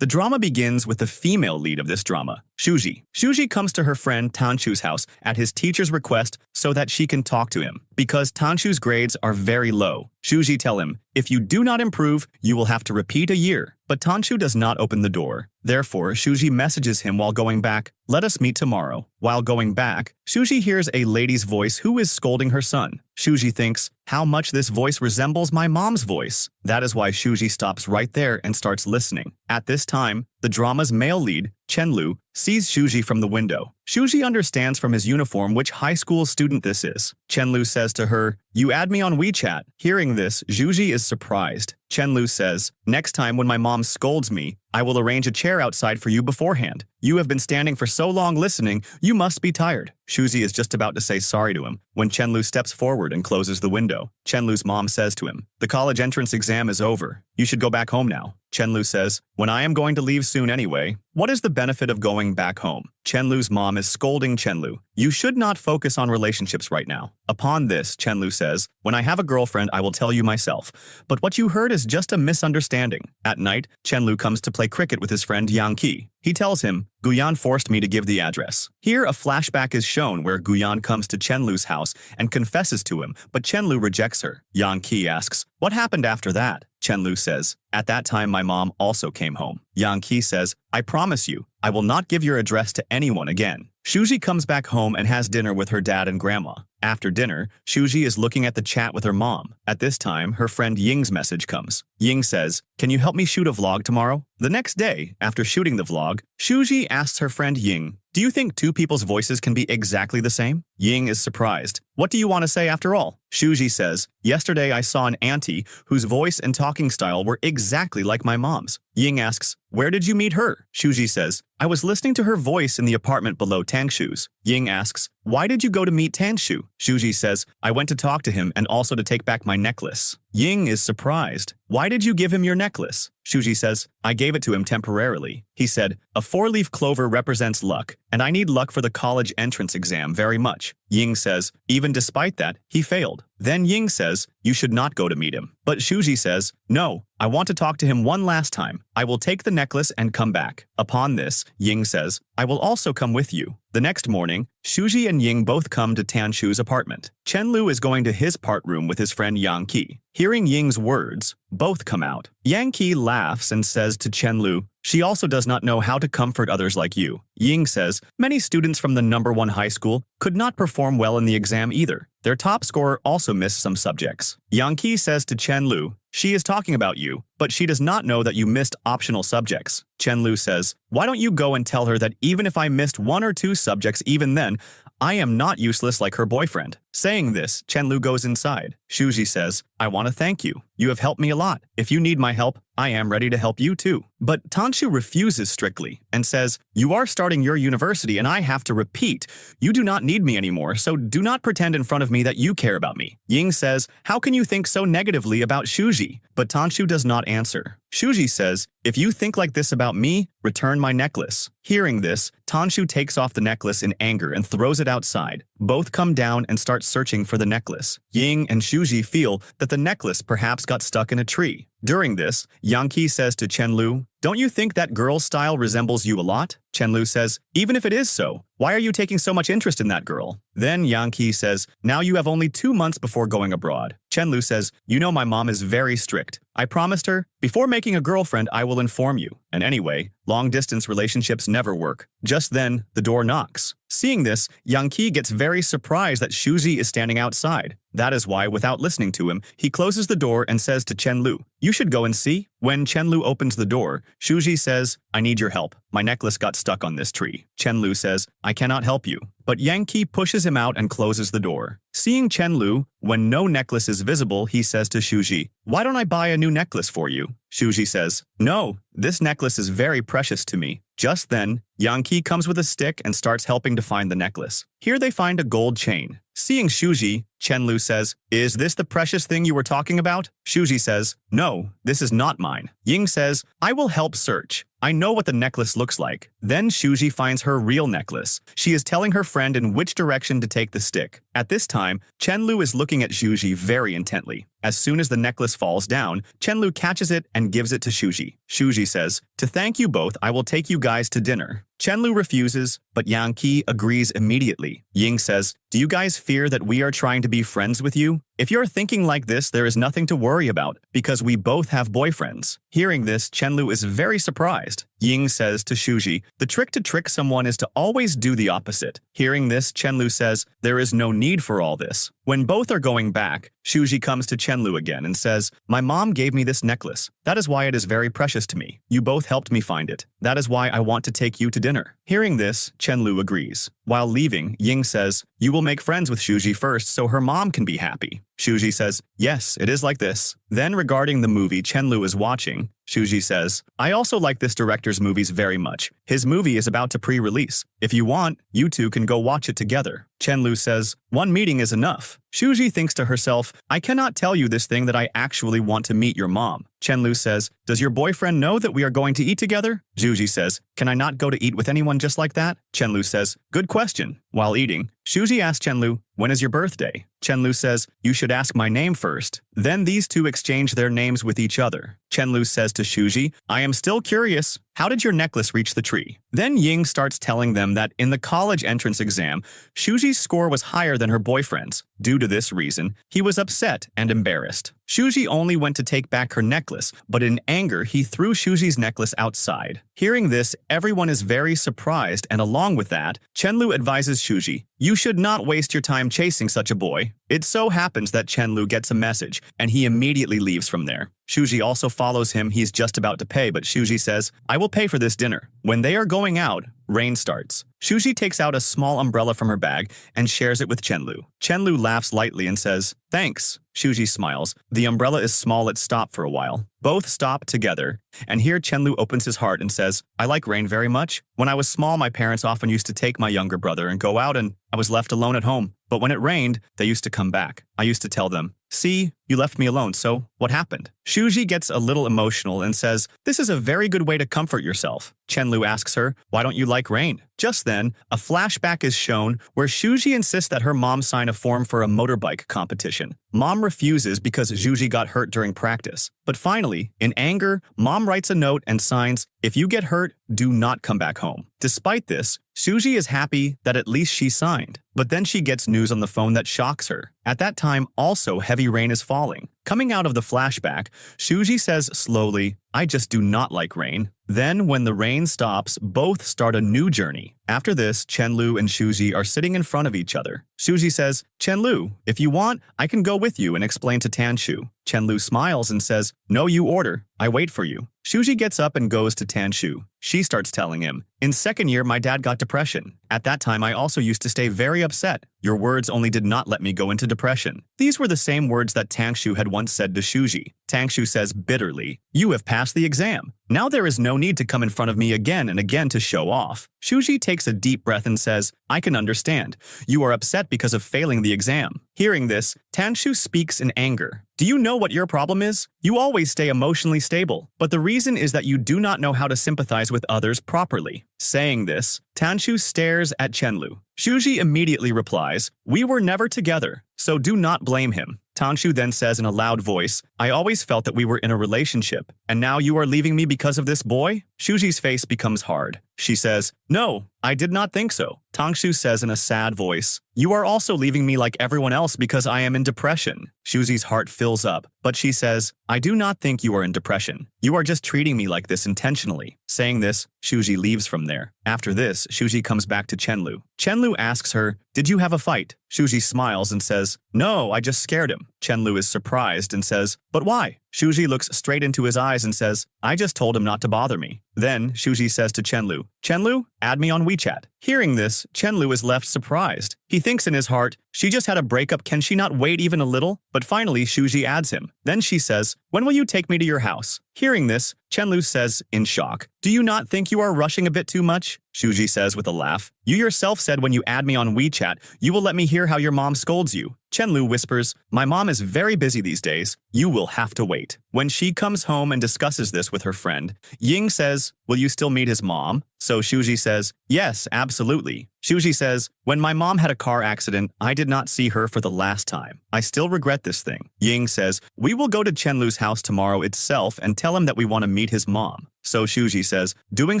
The drama begins with the female lead of this drama, Shuji. Shuji comes to her friend Tanshu's house at his teacher's request so that she can talk to him. Because Tanshu's grades are very low, Shuji tell him, if you do not improve, you will have to repeat a year. But Tanshu does not open the door. Therefore, Shuji messages him while going back, let us meet tomorrow. While going back, Shuji hears a lady's voice who is scolding her son. Shuji thinks, how much this voice resembles my mom's voice. That is why Shuji stops right there and starts listening. At this time, the drama's male lead, Chenlu, sees Shuji from the window. Shuji understands from his uniform which high school student this is. Chenlu says to her, you add me on WeChat. Hearing this, Shuji is surprised. Chenlu says, next time when my mom scolds me, I will arrange a chair outside for you beforehand. You have been standing for so long listening, you must be tired. Shuji is just about to say sorry to him when Chenlu steps forward and closes the window. Chenlu's mom says to him, the college entrance exam is over. You should go back home now. Chenlu says, when I am going to leave soon anyway, what is the benefit of going back home? Chenlu's mom is scolding Chenlu. You should not focus on relationships right now. Upon this, Chenlu says, when I have a girlfriend, I will tell you myself. But what you heard is just a misunderstanding. At night, Chenlu comes to play cricket with his friend Yang Qi. He tells him, Guyan forced me to give the address. Here, a flashback is shown where Guyan comes to Chenlu's house and confesses to him, but Chenlu rejects her. Yang Qi asks, what happened after that? Chenlu says, at that time my mom also came home. Yang Qi says, I promise you, I will not give your address to anyone again. Shuji comes back home and has dinner with her dad and grandma. After dinner, Shuji is looking at the chat with her mom. At this time, her friend Ying's message comes. Ying says, can you help me shoot a vlog tomorrow? The next day, after shooting the vlog, Shuji asks her friend Ying, do you think two people's voices can be exactly the same? Ying is surprised. What do you want to say after all? Shuji says, yesterday I saw an auntie whose voice and talking style were exactly like my mom's. Ying asks, where did you meet her? Shuji says, I was listening to her voice in the apartment below Tangshu's. Ying asks, why did you go to meet Tangshu? Shuji says, I went to talk to him and also to take back my necklace. Ying is surprised. Why did you give him your necklace? Shuji says, I gave it to him temporarily. He said, a four-leaf clover represents luck, and I need luck for the college entrance exam very much. Ying says, even despite that, he failed. Then Ying says, you should not go to meet him. But Shuji says, no, I want to talk to him one last time. I will take the necklace and come back. Upon this, Ying says, I will also come with you. The next morning, Shuji and Ying both come to Tanshu's apartment. Chenlu is going to his part room with his friend Yang Qi. Hearing Ying's words, both come out. Yang Qi laughs and says to Chenlu, she also does not know how to comfort others like you. Ying says, many students from the #1 high school could not perform well in the exam either. Their top scorer also missed some subjects. Yang Qi says to Chenlu, she is talking about you, but she does not know that you missed optional subjects. Chenlu says, why don't you go and tell her that even if I missed 1 or 2 subjects even then, I am not useless like her boyfriend. Saying this, Chenlu goes inside. Shuji says, I want to thank you. You have helped me a lot. If you need my help, I am ready to help you too. But Tanshu refuses strictly and says, you are starting your university and I have to repeat. You do not need me anymore, so do not pretend in front of me that you care about me. Ying says, how can you think so negatively about Shuji? But Tanshu does not answer. Shuji says, if you think like this about me, return my necklace. Hearing this, Tanshu takes off the necklace in anger and throws it outside. Both come down and start searching for the necklace. Ying and Shuji feel that the necklace perhaps got stuck in a tree. During this, Yang Qi says to Chenlu, don't you think that girl's style resembles you a lot? Chenlu says, even if it is so, why are you taking so much interest in that girl? Then Yang Qi says, now you have only 2 months before going abroad. Chenlu says, you know my mom is very strict. I promised her, before making a girlfriend I will inform you. And anyway, long-distance relationships never work. Just then, the door knocks. Seeing this, Yang Qi gets very surprised that Shuji is standing outside. That is why, without listening to him, he closes the door and says to Chenlu, you should go and see. When Chenlu opens the door, Shuji says, I need your help. My necklace got stuck on this tree. Chenlu says, I cannot help you. But Yang Qi pushes him out and closes the door. Seeing Chenlu, when no necklace is visible, he says to Shuji, why don't I buy a new necklace for you? Shuji says, no, this necklace is very precious to me. Just then, Yang Qi comes with a stick and starts helping to find the necklace. Here they find a gold chain. Seeing Shuji, Chenlu says, is this the precious thing you were talking about? Shuji says, no, this is not mine. Ying says, I will help search. I know what the necklace looks like. Then Shuji finds her real necklace. She is telling her friend in which direction to take the stick. At this time, Chenlu is looking at Shuji very intently. As soon as the necklace falls down, Chenlu catches it and gives it to Shuji. Shuji says, "To thank you both, I will take you guys to dinner." Chenlu refuses, but Yang Qi agrees immediately. Ying says, "Do you guys fear that we are trying to be friends with you? If you're thinking like this, there is nothing to worry about, because we both have boyfriends." Hearing this, Chenlu is very surprised. Ying says to Shuji, "The trick to trick someone is to always do the opposite." Hearing this, Chenlu says, "There is no need for all this." When both are going back, Shuji comes to Chenlu again and says, "My mom gave me this necklace. That is why it is very precious to me. You both helped me find it. That is why I want to take you to dinner." Hearing this, Chenlu agrees. While leaving, Ying says, "You will make friends with Shuji first so her mom can be happy." Shuji says, "Yes, it is like this." Then regarding the movie Chenlu is watching, Shuji says, "I also like this director's movies very much. His movie is about to pre-release. If you want, you two can go watch it together." Chenlu says, "One meeting is enough." Shuji thinks to herself, "I cannot tell you this thing that I actually want to meet your mom." Chenlu says, "Does your boyfriend know that we are going to eat together?" Shuji says, "Can I not go to eat with anyone just like that?" Chenlu says, "Good question." While eating, Shuji asks Chenlu, "When is your birthday?" Chenlu says, "You should ask my name first." Then these two exchange their names with each other. Chenlu says to Shuji, "I am still curious. How did your necklace reach the tree?" Then Ying starts telling them that in the college entrance exam, Shuji's score was higher than her boyfriend's. Due to this reason, he was upset and embarrassed. Shuji only went to take back her necklace, but in anger, he threw Shuji's necklace outside. Hearing this, everyone is very surprised, and along with that, Chenlu advises Shuji, "You should not waste your time chasing such a boy." It so happens that Chenlu gets a message, and he immediately leaves from there. Shuji also follows him. He's just about to pay, but Shuji says, "I will pay for this dinner." When they are going out, rain starts. Shuji takes out a small umbrella from her bag and shares it with Chenlu. Chenlu laughs lightly and says, "Thanks." Shuji smiles. The umbrella is small. It stopped for a while. Both stop together, and here Chenlu opens his heart and says, "I like rain very much. When I was small, my parents often used to take my younger brother and go out, and I was left alone at home. But when it rained, they used to come back. I used to tell them, 'See, you left me alone, so what happened?'" Shuji gets a little emotional and says, "This is a very good way to comfort yourself." Chenlu asks her, "Why don't you like rain?" Just then, a flashback is shown where Shuji insists that her mom sign a form for a motorbike competition. Mom refuses because Shuji got hurt during practice. But finally, in anger, Mom writes a note and signs, "If you get hurt, do not come back home." Despite this, Shuji is happy that at least she signed. But then she gets news on the phone that shocks her. At that time, also heavy rain is falling. Coming out of the flashback, Shuji says slowly, "I just do not like rain." Then, when the rain stops, both start a new journey. After this, Chenlu and Shuji are sitting in front of each other. Shuji says, "Chenlu, if you want, I can go with you and explain to Tanshu." Chenlu smiles and says, "No, you order. I wait for you." Shuji gets up and goes to Tanshu. She starts telling him, "In second year, my dad got depression. At that time, I also used to stay very upset. Your words only did not let me go into depression." These were the same words that Tanshu had once said to Shuji. Tanshu says bitterly, "You have passed the exam. Now there is no need to come in front of me again and again to show off." Shuji takes a deep breath and says, "I can understand. You are upset because of failing the exam." Hearing this, Tanshu speaks in anger. "Do you know what your problem is? You always stay emotionally stable, but the reason is that you do not know how to sympathize with others properly." Saying this, Tanshu stares at Chenlu. Shuji immediately replies, "We were never together, so do not blame him." Tanshu then says in a loud voice, "I always felt that we were in a relationship, and now you are leaving me because of this boy?" Shuji's face becomes hard. She says, "No, I did not think so." Tanshu says in a sad voice, "You are also leaving me like everyone else because I am in depression." Shuji's heart fills up, but she says, "I do not think you are in depression. You are just treating me like this intentionally." Saying this, Shuji leaves from there. After this, Shuji comes back to Chenlu. Chenlu asks her, "Did you have a fight?" Shuji smiles and says, "No, I just scared him." Chenlu is surprised and says, "But why?" Shuji looks straight into his eyes and says, "I just told him not to bother me." Then Shuji says to Chenlu, "Chenlu, add me on WeChat." Hearing this, Chenlu is left surprised. He thinks in his heart, she just had a breakup, can she not wait even a little? But finally, Shuji adds him. Then she says, "When will you take me to your house?" Hearing this, Chenlu says in shock, "Do you not think you are rushing a bit too much?" Shuji says with a laugh, "You yourself said when you add me on WeChat, you will let me hear how your mom scolds you." Chenlu whispers, "My mom is very busy these days. You will have to wait." When she comes home and discusses this with her friend, Ying says, "Will you still meet his mom?" So Shuji says, "Yes, absolutely." Shuji says, "When my mom had a car accident, I did not see her for the last time. I still regret this thing." Ying says, "We will go to Chenlu's house tomorrow itself and tell him that we want to meet his mom." So Shuji says, "Doing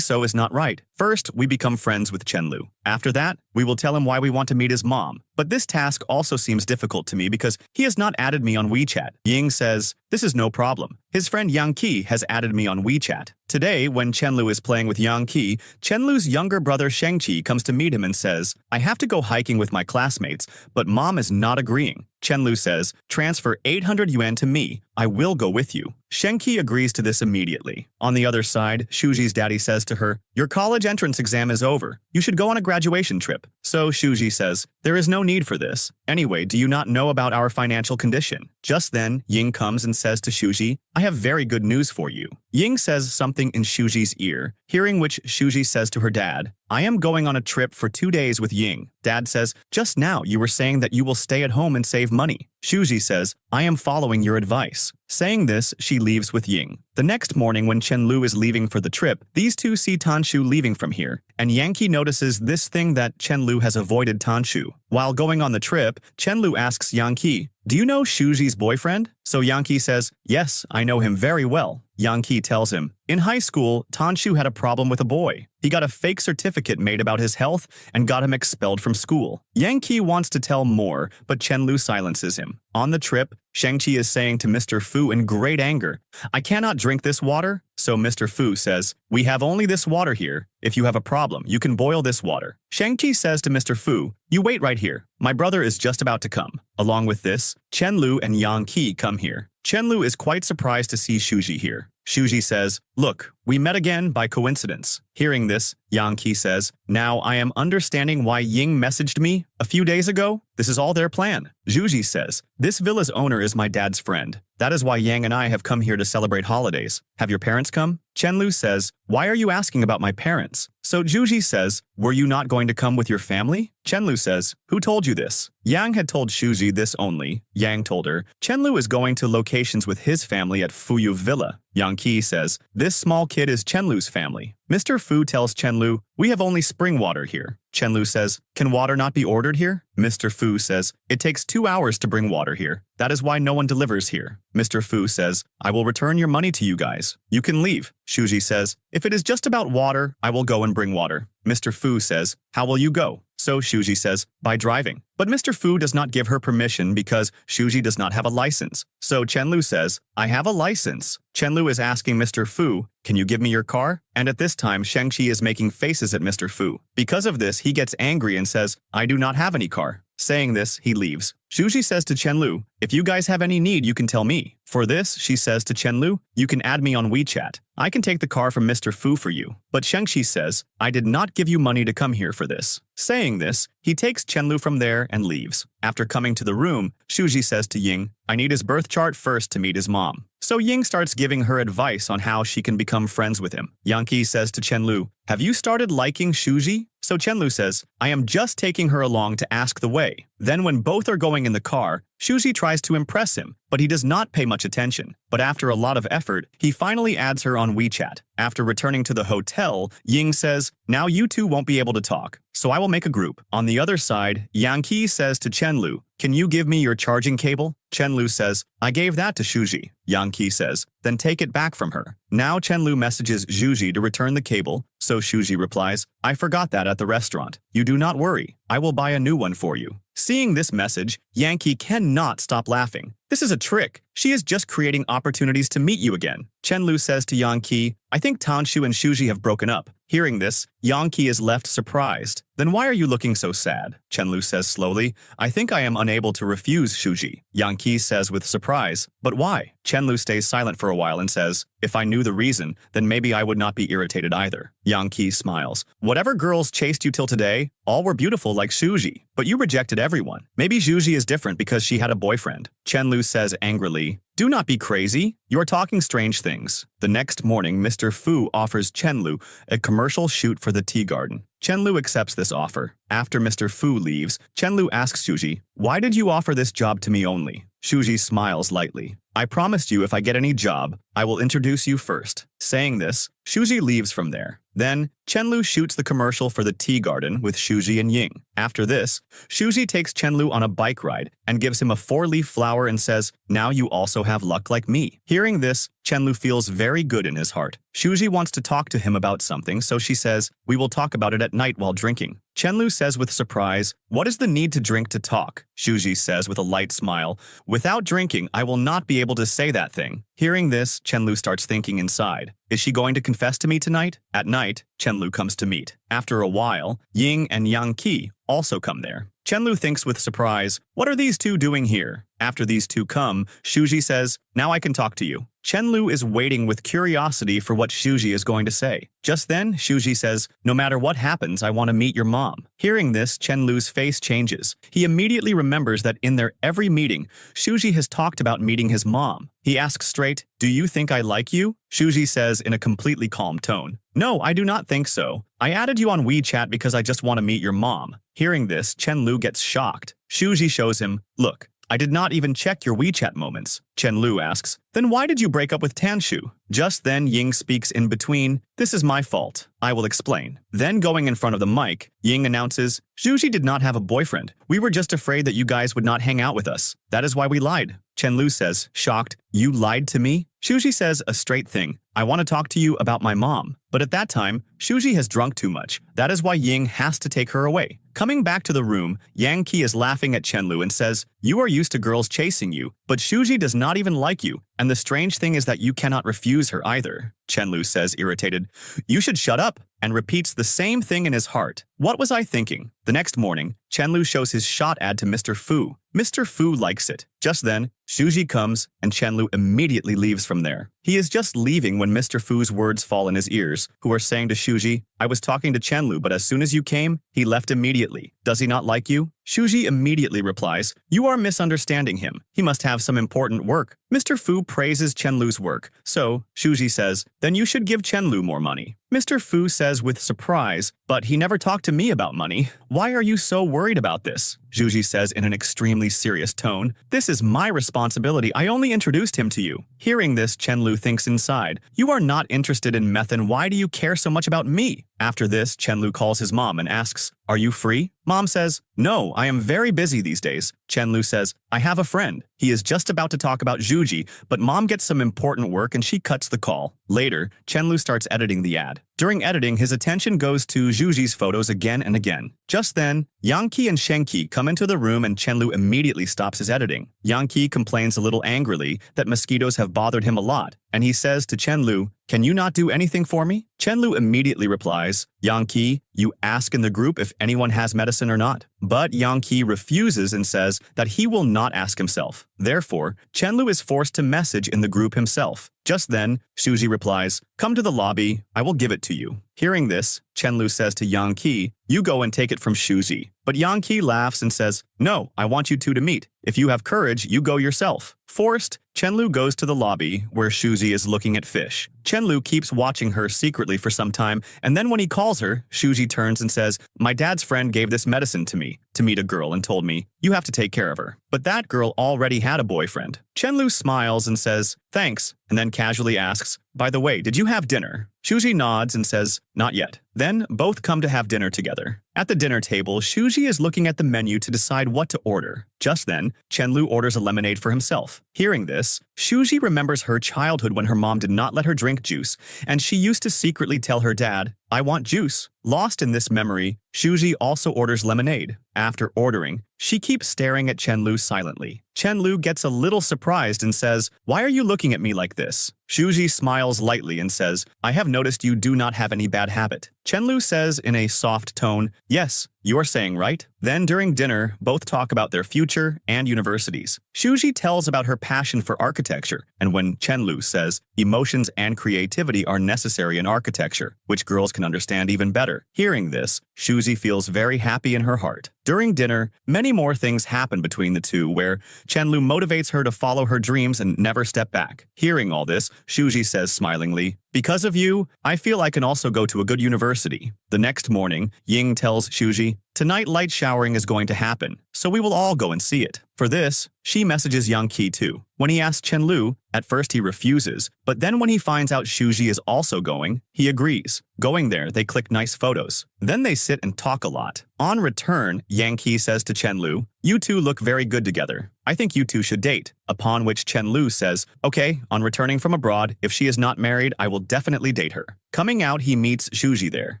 so is not right. First, we become friends with Chenlu. After that, we will tell him why we want to meet his mom. But this task also seems difficult to me because he has not added me on WeChat." Ying says, "This is no problem. His friend Yang Qi has added me on WeChat." Today, when Chenlu is playing with Yang Qi, Chenlu's younger brother Shengqi comes to meet him and says, "I have to go hiking with my classmates, but mom is not agreeing." Chenlu says, "Transfer 800 yuan to me. I will go with you." Shengqi agrees to this immediately. On the other side, Shuji's daddy says to her, "Your college entrance exam is over. You should go on a graduation trip." So Shuji says, "There is no need for this. Anyway, do you not know about our financial condition?" Just then, Ying comes and says to Shuji, "I have very good news for you." Ying says something in Shuji's ear, hearing which Shuji says to her dad, "I am going on a trip for 2 days with Ying." Dad says, "Just now you were saying that you will stay at home and save money." Shuji says, "I am following your advice." Saying this, she leaves with Ying. The next morning when Chenlu is leaving for the trip, these two see Tanshu leaving from here, and Yankee notices this thing that Chenlu has avoided Tanshu. While going on the trip, Chenlu asks Yankee, "Do you know Shuji's boyfriend?" So Yankee says, "Yes, I know him very well." Yankee tells him, "In high school, Tanshu had a problem with a boy. He got a fake certificate made about his health and got him expelled from school." Yankee wants to tell more, but Chenlu silences him. On the trip, Shengqi is saying to Mr. Fu in great anger, "I cannot drink this water." So Mr. Fu says, "We have only this water here. If you have a problem, you can boil this water." Shengqi says to Mr. Fu, "You wait right here. My brother is just about to come." Along with this, Chenlu and Yang Qi come here. Chenlu is quite surprised to see Shuji here. Shuji says, "Look, we met again by coincidence." Hearing this, Yang Qi says, "Now I am understanding why Ying messaged me a few days ago. This is all their plan." Shuji says, "This villa's owner is my dad's friend. That is why Yang and I have come here to celebrate holidays. Have your parents come?" Chenlu says, "Why are you asking about my parents?" So Shuji says, "Were you not going to come with your family?" Chenlu says, "Who told you this?" Yang had told Shuji this only. Yang told her, Chenlu is going to locations with his family at Fuyu Villa. Yang Qi says, "This small kid is Chenlu's family." Mr. Fu tells Chenlu, "We have only spring water here." Chenlu says, "Can water not be ordered here?" Mr. Fu says, "It takes 2 hours to bring water here. That is why no one delivers here." Mr. Fu says, "I will return your money to you guys. You can leave." Shuji says, "If it is just about water, I will go and bring water." Mr. Fu says, "How will you go?" So Shuji says, "By driving." But Mr. Fu does not give her permission because Shuji does not have a license. So Chenlu says, "I have a license." Chenlu is asking Mr. Fu, "Can you give me your car?" And at this time, Shengqi is making faces at Mr. Fu. Because of this, he gets angry and says, "I do not have any car." Saying this, he leaves. Shuji says to Chenlu, "If you guys have any need, you can tell me." For this, she says to Chenlu, "You can add me on WeChat. I can take the car from Mr. Fu for you." But Shengqi says, "I did not give you money to come here for this." Saying this, he takes Chenlu from there and leaves. After coming to the room, Shuji says to Ying, "I need his birth chart first to meet his mom." So Ying starts giving her advice on how she can become friends with him. Yankee says to Chenlu, "Have you started liking Shuji?" So Chenlu says, "I am just taking her along to ask the way." Then when both are going in the car, Shuji tries to impress him, but he does not pay much attention. But after a lot of effort, he finally adds her on WeChat. After returning to the hotel, Ying says, "Now you two won't be able to talk, so I will make a group." On the other side, Yankee says to Chenlu, "Can you give me your charging cable?" Chenlu says, "I gave that to Shuji." Yankee says, "Then take it back from her." Now Chenlu messages Shuji to return the cable, so Shuji replies, "I forgot that at the restaurant. You do not worry, I will buy a new one for you." Seeing this message, Yankee cannot stop laughing. This is a trick. She is just creating opportunities to meet you again. Chenlu says to Yankee, "I think Tanshu and Shuji have broken up." Hearing this, Yankee is left surprised. "Then why are you looking so sad?" Chenlu says slowly, "I think I am unable to refuse Shuji." Yankee says with surprise, "But why?" Chenlu stays silent for a while and says, "If I knew the reason, then maybe I would not be irritated either." Yankee smiles. "Whatever girls chased you till today, all were beautiful like Shuji, but you rejected everyone. Maybe Shuji is different because she had a boyfriend." Chenlu says angrily, "Do not be crazy. You are talking strange things." The next morning, Mr. Fu offers Chenlu a commercial shoot for the tea garden. Chenlu accepts this offer. After Mr. Fu leaves, Chenlu asks Shuji, "Why did you offer this job to me only?" Shuji smiles lightly. I promised you if I get any job, I will introduce you first. Saying this, Shuji leaves from there. Then, Chenlu shoots the commercial for the tea garden with Shuji and Ying. After this, Shuji takes Chenlu on a bike ride and gives him a 4-leaf flower and says, "Now you also have luck like me." Hearing this, Chenlu feels very good in his heart. Shuji wants to talk to him about something, so she says, "We will talk about it at night while drinking." Chenlu says with surprise, "What is the need to drink to talk?" Shuji says with a light smile, "Without drinking, I will not be able to say that thing." Hearing this, Chenlu starts thinking inside. Is she going to confess to me tonight? At night, Chenlu comes to meet. After a while, Ying and Yang Qi also come there. Chenlu thinks with surprise, "What are these two doing here?" After these two come, Shuji says, "Now I can talk to you." Chenlu is waiting with curiosity for what Shuji is going to say. Just then, Shuji says, "No matter what happens, I want to meet your mom." Hearing this, Chenlu's face changes. He immediately remembers that in their every meeting, Shuji has talked about meeting his mom. He asks straight, "Do you think I like you?" Shuji says in a completely calm tone, "No, I do not think so. I added you on WeChat because I just want to meet your mom." Hearing this, Chenlu gets shocked. Shuji shows him, "Look, I did not even check your WeChat moments." Chenlu asks, "Then why did you break up with Tanshu?" Just then Ying speaks in between, "This is my fault. I will explain." Then going in front of the mic, Ying announces, "Shuji did not have a boyfriend. We were just afraid that you guys would not hang out with us. That is why we lied." Chenlu says, shocked, "You lied to me?" Shuji says a straight thing, "I want to talk to you about my mom." But at that time, Shuji has drunk too much. That is why Ying has to take her away. Coming back to the room, Yang Qi is laughing at Chenlu and says, "You are used to girls chasing you, but Shuji does not even like you, and the strange thing is that you cannot refuse her either." Chenlu says, irritated, "You should shut up," and repeats the same thing in his heart. What was I thinking? The next morning, Chenlu shows his shot ad to Mr. Fu. Mr. Fu likes it. Just then, Shuji comes, and Chenlu immediately leaves from there. He is just leaving when Mr. Fu's words fall in his ears, who are saying to Shuji, "I was talking to Chenlu, but as soon as you came, he left immediately. Does he not like you?" Shuji immediately replies, "You are misunderstanding him. He must have some important work." Mr. Fu praises Chenlu's work, so Shuji says, "Then you should give Chenlu more money." Mr. Fu says with surprise, "But he never talked to me about money. Why are you so worried about this?" Shuji says in an extremely serious tone, "This is my responsibility. I only introduced him to you." Hearing this, Chenlu thinks inside, "You are not interested in meth, and why do you care so much about me?" After this, Chenlu calls his mom and asks, "Are you free?" Mom says, "No, I am very busy these days." Chenlu says, "I have a friend. He is just about to talk about Shuji, but mom gets some important work and she cuts the call." Later, Chenlu starts editing the ad. During editing, his attention goes to Shuji's photos again and again. Just then, Yang Qi and Shenqi come into the room and Chenlu immediately stops his editing. Yang Qi complains a little angrily that mosquitoes have bothered him a lot, and he says to Chenlu, "Can you not do anything for me?" Chenlu immediately replies, "Yang Qi, you ask in the group if anyone has medicine or not." But Yang Qi refuses and says that he will not ask himself. Therefore, Chenlu is forced to message in the group himself. Just then, Shuji replies, "Come to the lobby, I will give it to you." Hearing this, Chenlu says to Yang Qi, "You go and take it from Shuji." But Yang Qi laughs and says, "No, I want you two to meet. If you have courage, you go yourself." Forced, Chenlu goes to the lobby, where Shuji is looking at fish. Chenlu keeps watching her secretly for some time, and then when he calls her, Shuji turns and says, "My dad's friend gave this medicine to me, to meet a girl, and told me, you have to take care of her." But that girl already had a boyfriend. Chenlu smiles and says, "Thanks," and then casually asks, "By the way, did you have dinner?" Shuji nods and says, "Not yet." Then both come to have dinner together. At the dinner table, Shuji is looking at the menu to decide what to order. Just then, Chenlu orders a lemonade for himself. Hearing this, Shuji remembers her childhood when her mom did not let her drink juice, and she used to secretly tell her dad, "I want juice." Lost in this memory, Shuji also orders lemonade. After ordering, she keeps staring at Chenlu silently. Chenlu gets a little surprised and says, "Why are you looking at me like this?" Shuji smiles lightly and says, "I have noticed you do not have any bad habit." Chenlu says in a soft tone, "Yes, you are saying right." Then during dinner, both talk about their future and universities. Shuji tells about her passion for architecture, and when Chenlu says, emotions and creativity are necessary in architecture, which girls can understand even better. Hearing this, Shuji feels very happy in her heart. During dinner, many more things happen between the two where Chenlu motivates her to follow her dreams and never step back. Hearing all this, Shuji says smilingly, "Because of you, I feel I can also go to a good university." The next morning, Ying tells Shuji, "Tonight light showering is going to happen, so we will all go and see it." For this, she messages Yang Qi too. When he asks Chenlu, at first he refuses, but then when he finds out Shuji is also going, he agrees. Going there, they click nice photos. Then they sit and talk a lot. On return, Yang Qi says to Chenlu, "You two look very good together. I think you two should date." Upon which Chenlu says, "Okay, on returning from abroad, if she is not married, I will definitely date her." Coming out, he meets Shuji there.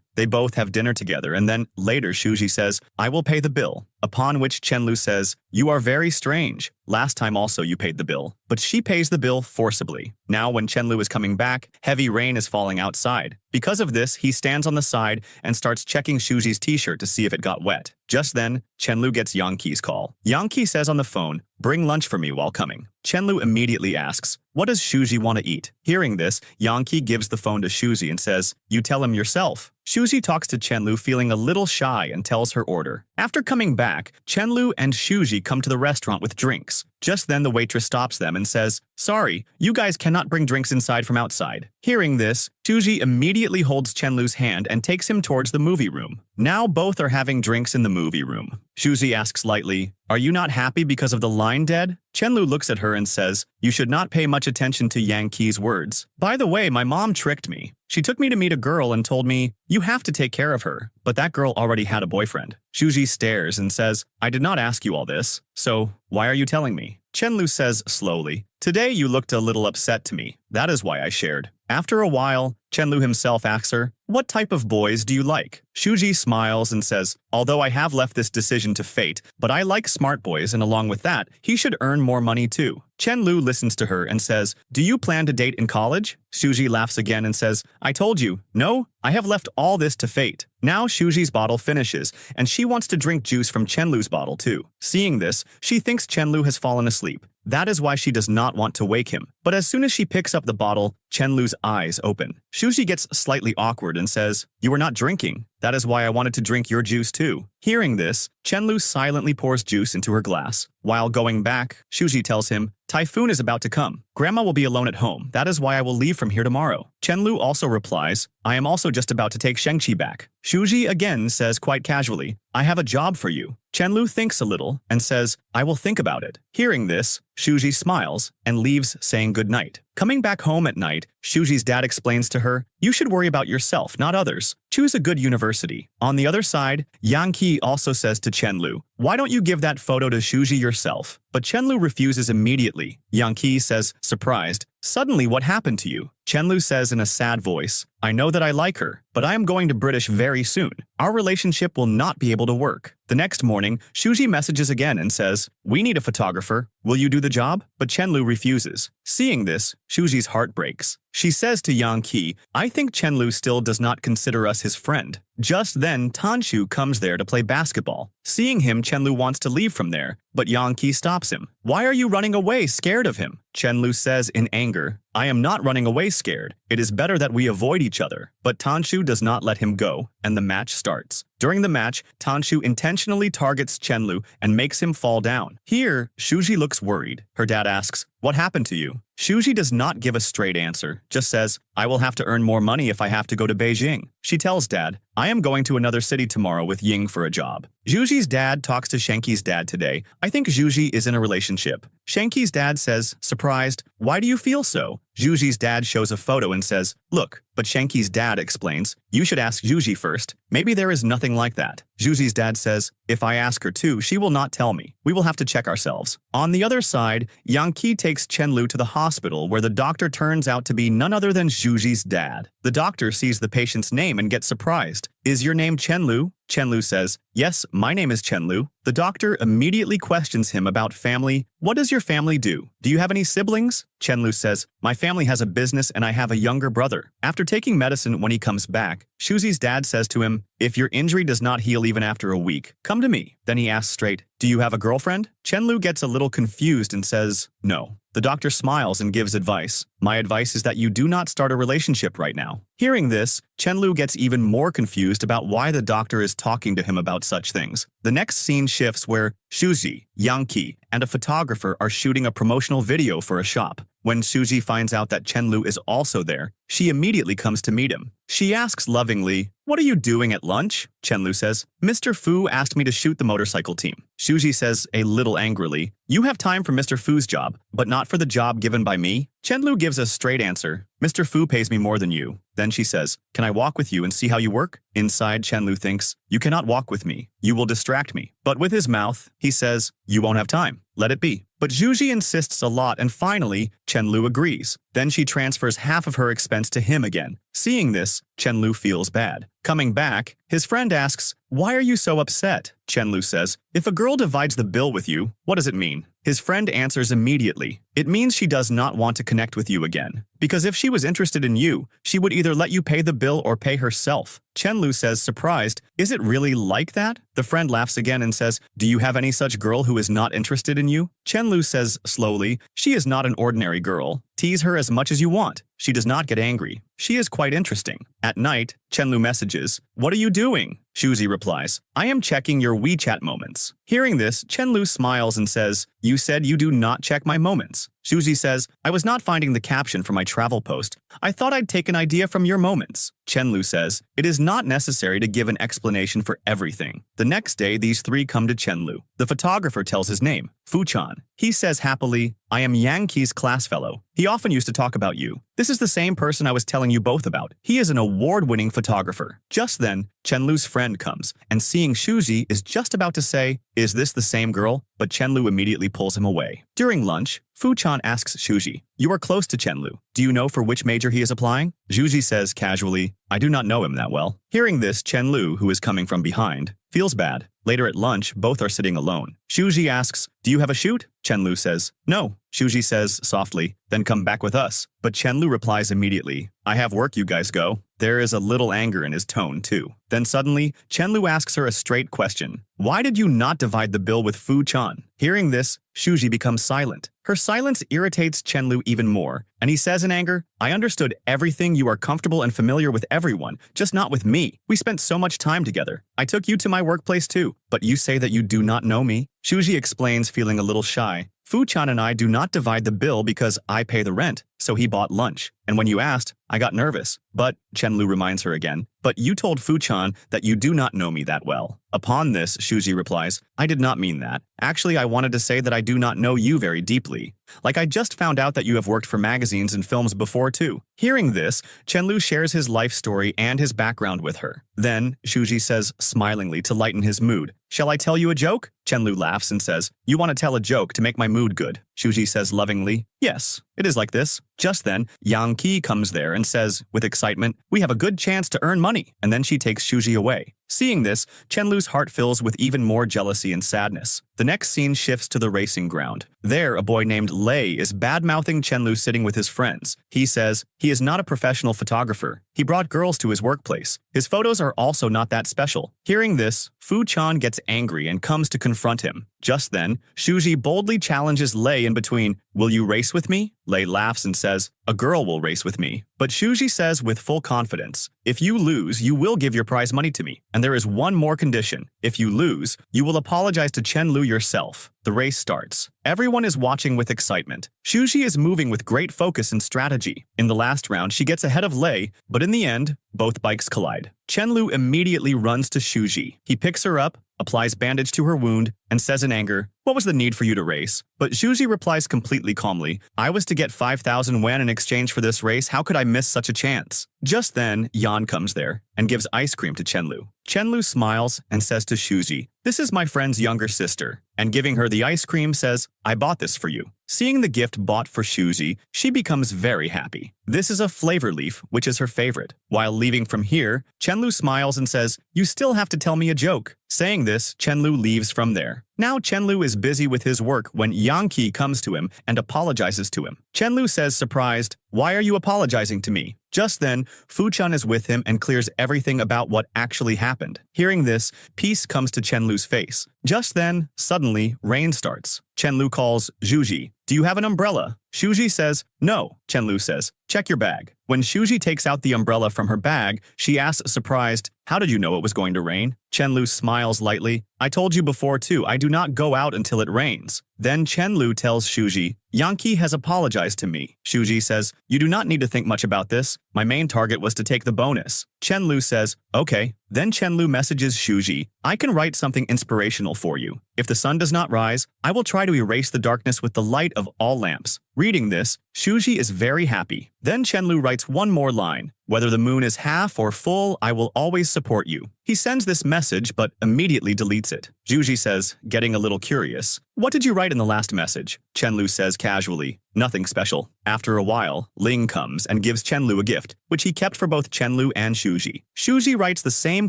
They both have dinner together, and then later Shuji says, "I will pay the bill." Upon which Chenlu says, "You are very strange. Last time also you paid the bill." But she pays the bill forcibly. Now when Chenlu is coming back, heavy rain is falling outside. Because of this, he stands on the side and starts checking Shuji's t-shirt to see if it got wet. Just then, Chenlu gets Yang Qi's call. Yang Qi says on the phone, "Bring lunch for me while coming." Chenlu immediately asks, "What does Shuji want to eat?" Hearing this, Yang Qi gives the phone to Shuji and says, "You tell him yourself." Shuji talks to Chenlu feeling a little shy and tells her order. After coming back, Chenlu and Shuji come to the restaurant with drinks. Just then the waitress stops them and says, "Sorry, you guys cannot bring drinks inside from outside." Hearing this, Shuji immediately holds Chenlu's hand and takes him towards the movie room. Now both are having drinks in the movie room. Shuji asks lightly, "Are you not happy because of the line dead?" Chenlu looks at her and says, "You should not pay much attention to Yang Qi's words. By the way, my mom tricked me. She took me to meet a girl and told me, you have to take care of her. But that girl already had a boyfriend." Shuji stares and says, "I did not ask you all this. So, why are you telling me?" Chenlu says slowly, "Today you looked a little upset to me. That is why I shared." After a while, Chenlu himself asks her, "What type of boys do you like?" Shuji smiles and says, "Although I have left this decision to fate, but I like smart boys, and along with that, he should earn more money too." Chenlu listens to her and says, "Do you plan to date in college?" Shuji laughs again and says, "I told you, no, I have left all this to fate." Now Shuji's bottle finishes, and she wants to drink juice from Chenlu's bottle too. Seeing this, she thinks Chenlu has fallen asleep. That is why she does not want to wake him. But as soon as she picks up the bottle, Chenlu's eyes open. Shuji gets slightly awkward and says, "You are not drinking. That is why I wanted to drink your juice too." Hearing this, Chenlu silently pours juice into her glass. While going back, Shuji tells him, "Typhoon is about to come. Grandma will be alone at home. That is why I will leave from here tomorrow." Chenlu also replies, "I am also just about to take Shengqi back." Shuji again says quite casually, "I have a job for you." Chenlu thinks a little and says, "I will think about it." Hearing this, Shuji smiles and leaves saying goodnight. Coming back home at night, Shuji's dad explains to her, "You should worry about yourself, not others. Choose a good university." On the other side, Yang Qi also says to Chenlu, "Why don't you give that photo to Shuji yourself?" But Chenlu refuses immediately. Yang Qi says, surprised, "Suddenly what happened to you?" Chenlu says in a sad voice, "I know that I like her, but I am going to British very soon. Our relationship will not be able to work." The next morning, Shuji messages again and says, "We need a photographer. Will you do the job?" But Chenlu refuses. Seeing this, Shuji's heart breaks. She says to Yang Qi, "I think Chenlu still does not consider us his friend." Just then, Tanshu comes there to play basketball. Seeing him, Chenlu wants to leave from there, but Yang Qi stops him. "Why are you running away, scared of him?" Chenlu says in anger, "I am not running away scared. It is better that we avoid each other." But Tanshu does not let him go, and the match starts. During the match, Tanshu intentionally targets Chenlu and makes him fall down. Here, Shuji looks worried. Her dad asks, "What happened to you?" Shuji does not give a straight answer, just says, "I will have to earn more money if I have to go to Beijing." She tells Dad, "I am going to another city tomorrow with Ying for a job." Zhuji's dad talks to Shenqi's dad today. I think Zhuji is in a relationship. Shenqi's dad says, surprised, "Why do you feel so?" Zhuji's dad shows a photo and says, "Look," but Shenqi's dad explains, "You should ask Zhuji first. Maybe there is nothing like that." Zhuji's dad says, "If I ask her too, she will not tell me. We will have to check ourselves." On the other side, Yang Qi takes Chenlu to the hospital where the doctor turns out to be none other than Zhuji's dad. The doctor sees the patient's name and gets surprised. "Is your name Chenlu?" Chenlu says, "Yes, my name is Chenlu." The doctor immediately questions him about family. "What does your family do? Do you have any siblings?" Chenlu says, "My family has a business and I have a younger brother." After taking medicine when he comes back, Shuzi's dad says to him, "If your injury does not heal even after a week, come to me." Then he asks straight, "Do you have a girlfriend?" Chenlu gets a little confused and says, "No." The doctor smiles and gives advice. "My advice is that you do not start a relationship right now." Hearing this, Chenlu gets even more confused about why the doctor is talking to him about such things. The next scene shifts where Shuji, Yang Qi, and a photographer are shooting a promotional video for a shop. When Shuji finds out that Chenlu is also there, she immediately comes to meet him. She asks lovingly, "What are you doing at lunch?" Chenlu says, "Mr. Fu asked me to shoot the motorcycle team." Shuji says a little angrily, "You have time for Mr. Fu's job, but not for the job given by me?" Chenlu gives a straight answer. "Mr. Fu pays me more than you." Then she says, "Can I walk with you and see how you work?" Inside, Chenlu thinks, "You cannot walk with me. You will distract me." But with his mouth, he says, "You won't have time. Let it be." But Zhuji insists a lot, and finally, Chenlu agrees. Then she transfers half of her expense to him again. Seeing this, Chenlu feels bad. Coming back, his friend asks, "Why are you so upset?" Chenlu says, "If a girl divides the bill with you, what does it mean?" His friend answers immediately, "It means she does not want to connect with you again. Because if she was interested in you, she would either let you pay the bill or pay herself." Chenlu says, surprised, "Is it really like that?" The friend laughs again and says, "Do you have any such girl who is not interested in you?" Chenlu says slowly, "She is not an ordinary girl. Tease her as much as you want. She does not get angry. She is quite interesting." At night, Chenlu messages, "What are you doing?" Shuji replies, "I am checking your WeChat moments." Hearing this, Chenlu smiles and says, "You said you do not check my moments." Shuji says, "I was not finding the caption for my travel post. I thought I'd take an idea from your moments." Chenlu says, "It is not necessary to give an explanation for everything." The next day, these three come to Chenlu. The photographer tells his name, Fuchan. He says happily, "I am Yang Qi's class fellow. He often used to talk about you. This is the same person I was telling you both about. He is an award-winning photographer." Just then, Chenlu's friend comes, and seeing Shuji is just about to say, "Is this the same girl?" But Chenlu immediately pulls him away. During lunch, Fuchan asks Shuji, "You are close to Chenlu. Do you know for which major he is applying?" Shuji says casually, "I do not know him that well." Hearing this, Chenlu, who is coming from behind, feels bad. Later at lunch, both are sitting alone. Shuji asks, "Do you have a shoot?" Chenlu says, "No." Shuji says softly, "Then come back with us." But Chenlu replies immediately, "I have work, you guys go." There is a little anger in his tone, too. Then suddenly, Chenlu asks her a straight question. "Why did you not divide the bill with Fuchan?" Hearing this, Shuji becomes silent. Her silence irritates Chenlu even more, and he says in anger, "I understood everything. You are comfortable and familiar with everyone, just not with me. We spent so much time together. I took you to my workplace too, but you say that you do not know me?" Shuji explains, feeling a little shy. "Fuchan and I do not divide the bill because I pay the rent, so he bought lunch. And when you asked, I got nervous." But, Chenlu reminds her again, "But you told Fuchan that you do not know me that well." Upon this, Shuji replies, "I did not mean that. Actually, I wanted to say that I do not know you very deeply. Like I just found out that you have worked for magazines and films before too." Hearing this, Chenlu shares his life story and his background with her. Then, Shuji says smilingly to lighten his mood, "Shall I tell you a joke?" Chenlu laughs and says, "You want to tell a joke to make my mood good?" Shuji says lovingly, "Yes, it is like this." Just then, Yang Qi comes there and says, with excitement, "We have a good chance to earn money." And then she takes Shuji away. Seeing this, Chenlu's heart fills with even more jealousy and sadness. The next scene shifts to the racing ground. There, a boy named Lei is bad-mouthing Chenlu sitting with his friends. He says, he is not a professional photographer. He brought girls to his workplace. His photos are also not that special. Hearing this, Fuchan gets angry and comes to confront him. Just then, Shuji boldly challenges Lei in between, "Will you race with me?" Lei laughs and says, "A girl will race with me." But Shuji says with full confidence, "If you lose, you will give your prize money to me. And there is one more condition. If you lose, you will apologize to Chenlu yourself." The race starts. Everyone is watching with excitement. Shuji is moving with great focus and strategy. In the last round, she gets ahead of Lei, but in the end, both bikes collide. Chenlu immediately runs to Shuji. He picks her up, applies bandage to her wound, and says in anger, "What was the need for you to race?" But Shuji replies completely calmly, "I was to get 5,000 yuan in exchange for this race. How could I miss such a chance?" Just then, Yan comes there and gives ice cream to Chenlu. Chenlu smiles and says to Shuji, "This is my friend's younger sister," and giving her the ice cream says, "I bought this for you." Seeing the gift bought for Shuji, she becomes very happy. This is a flavor leaf, which is her favorite. While leaving from here, Chenlu smiles and says, "You still have to tell me a joke." Saying this, Chenlu leaves from there. Now Chenlu is busy with his work when Yang Qi comes to him and apologizes to him. Chenlu says surprised, "Why are you apologizing to me?" Just then, Fuchan is with him and clears everything about what actually happened. Hearing this, peace comes to Chenlu's face. Just then, suddenly, rain starts. Chenlu calls Shuji, "Do you have an umbrella?" Shuji says, "No." Chenlu says, "Check your bag." When Shuji takes out the umbrella from her bag, she asks surprised, "How did you know it was going to rain?" Chenlu smiles lightly, I told you before too, I do not go out until it rains. Then Chenlu tells Shuji, Yankee has apologized to me. Shuji says, you do not need to think much about this. My main target was to take the bonus. Chenlu says, okay. Then Chenlu messages Shuji, I can write something inspirational for you. If the sun does not rise, I will try to erase the darkness with the light of all lamps. Reading this, Shuji is very happy. Then Chenlu writes one more line. Whether the moon is half or full, I will always support you. He sends this message but immediately deletes it. Shuji says, getting a little curious, what did you write in the last message? Chenlu says casually, nothing special. After a while, Ling comes and gives Chenlu a gift, which he kept for both Chenlu and Shuji. Shuji writes the same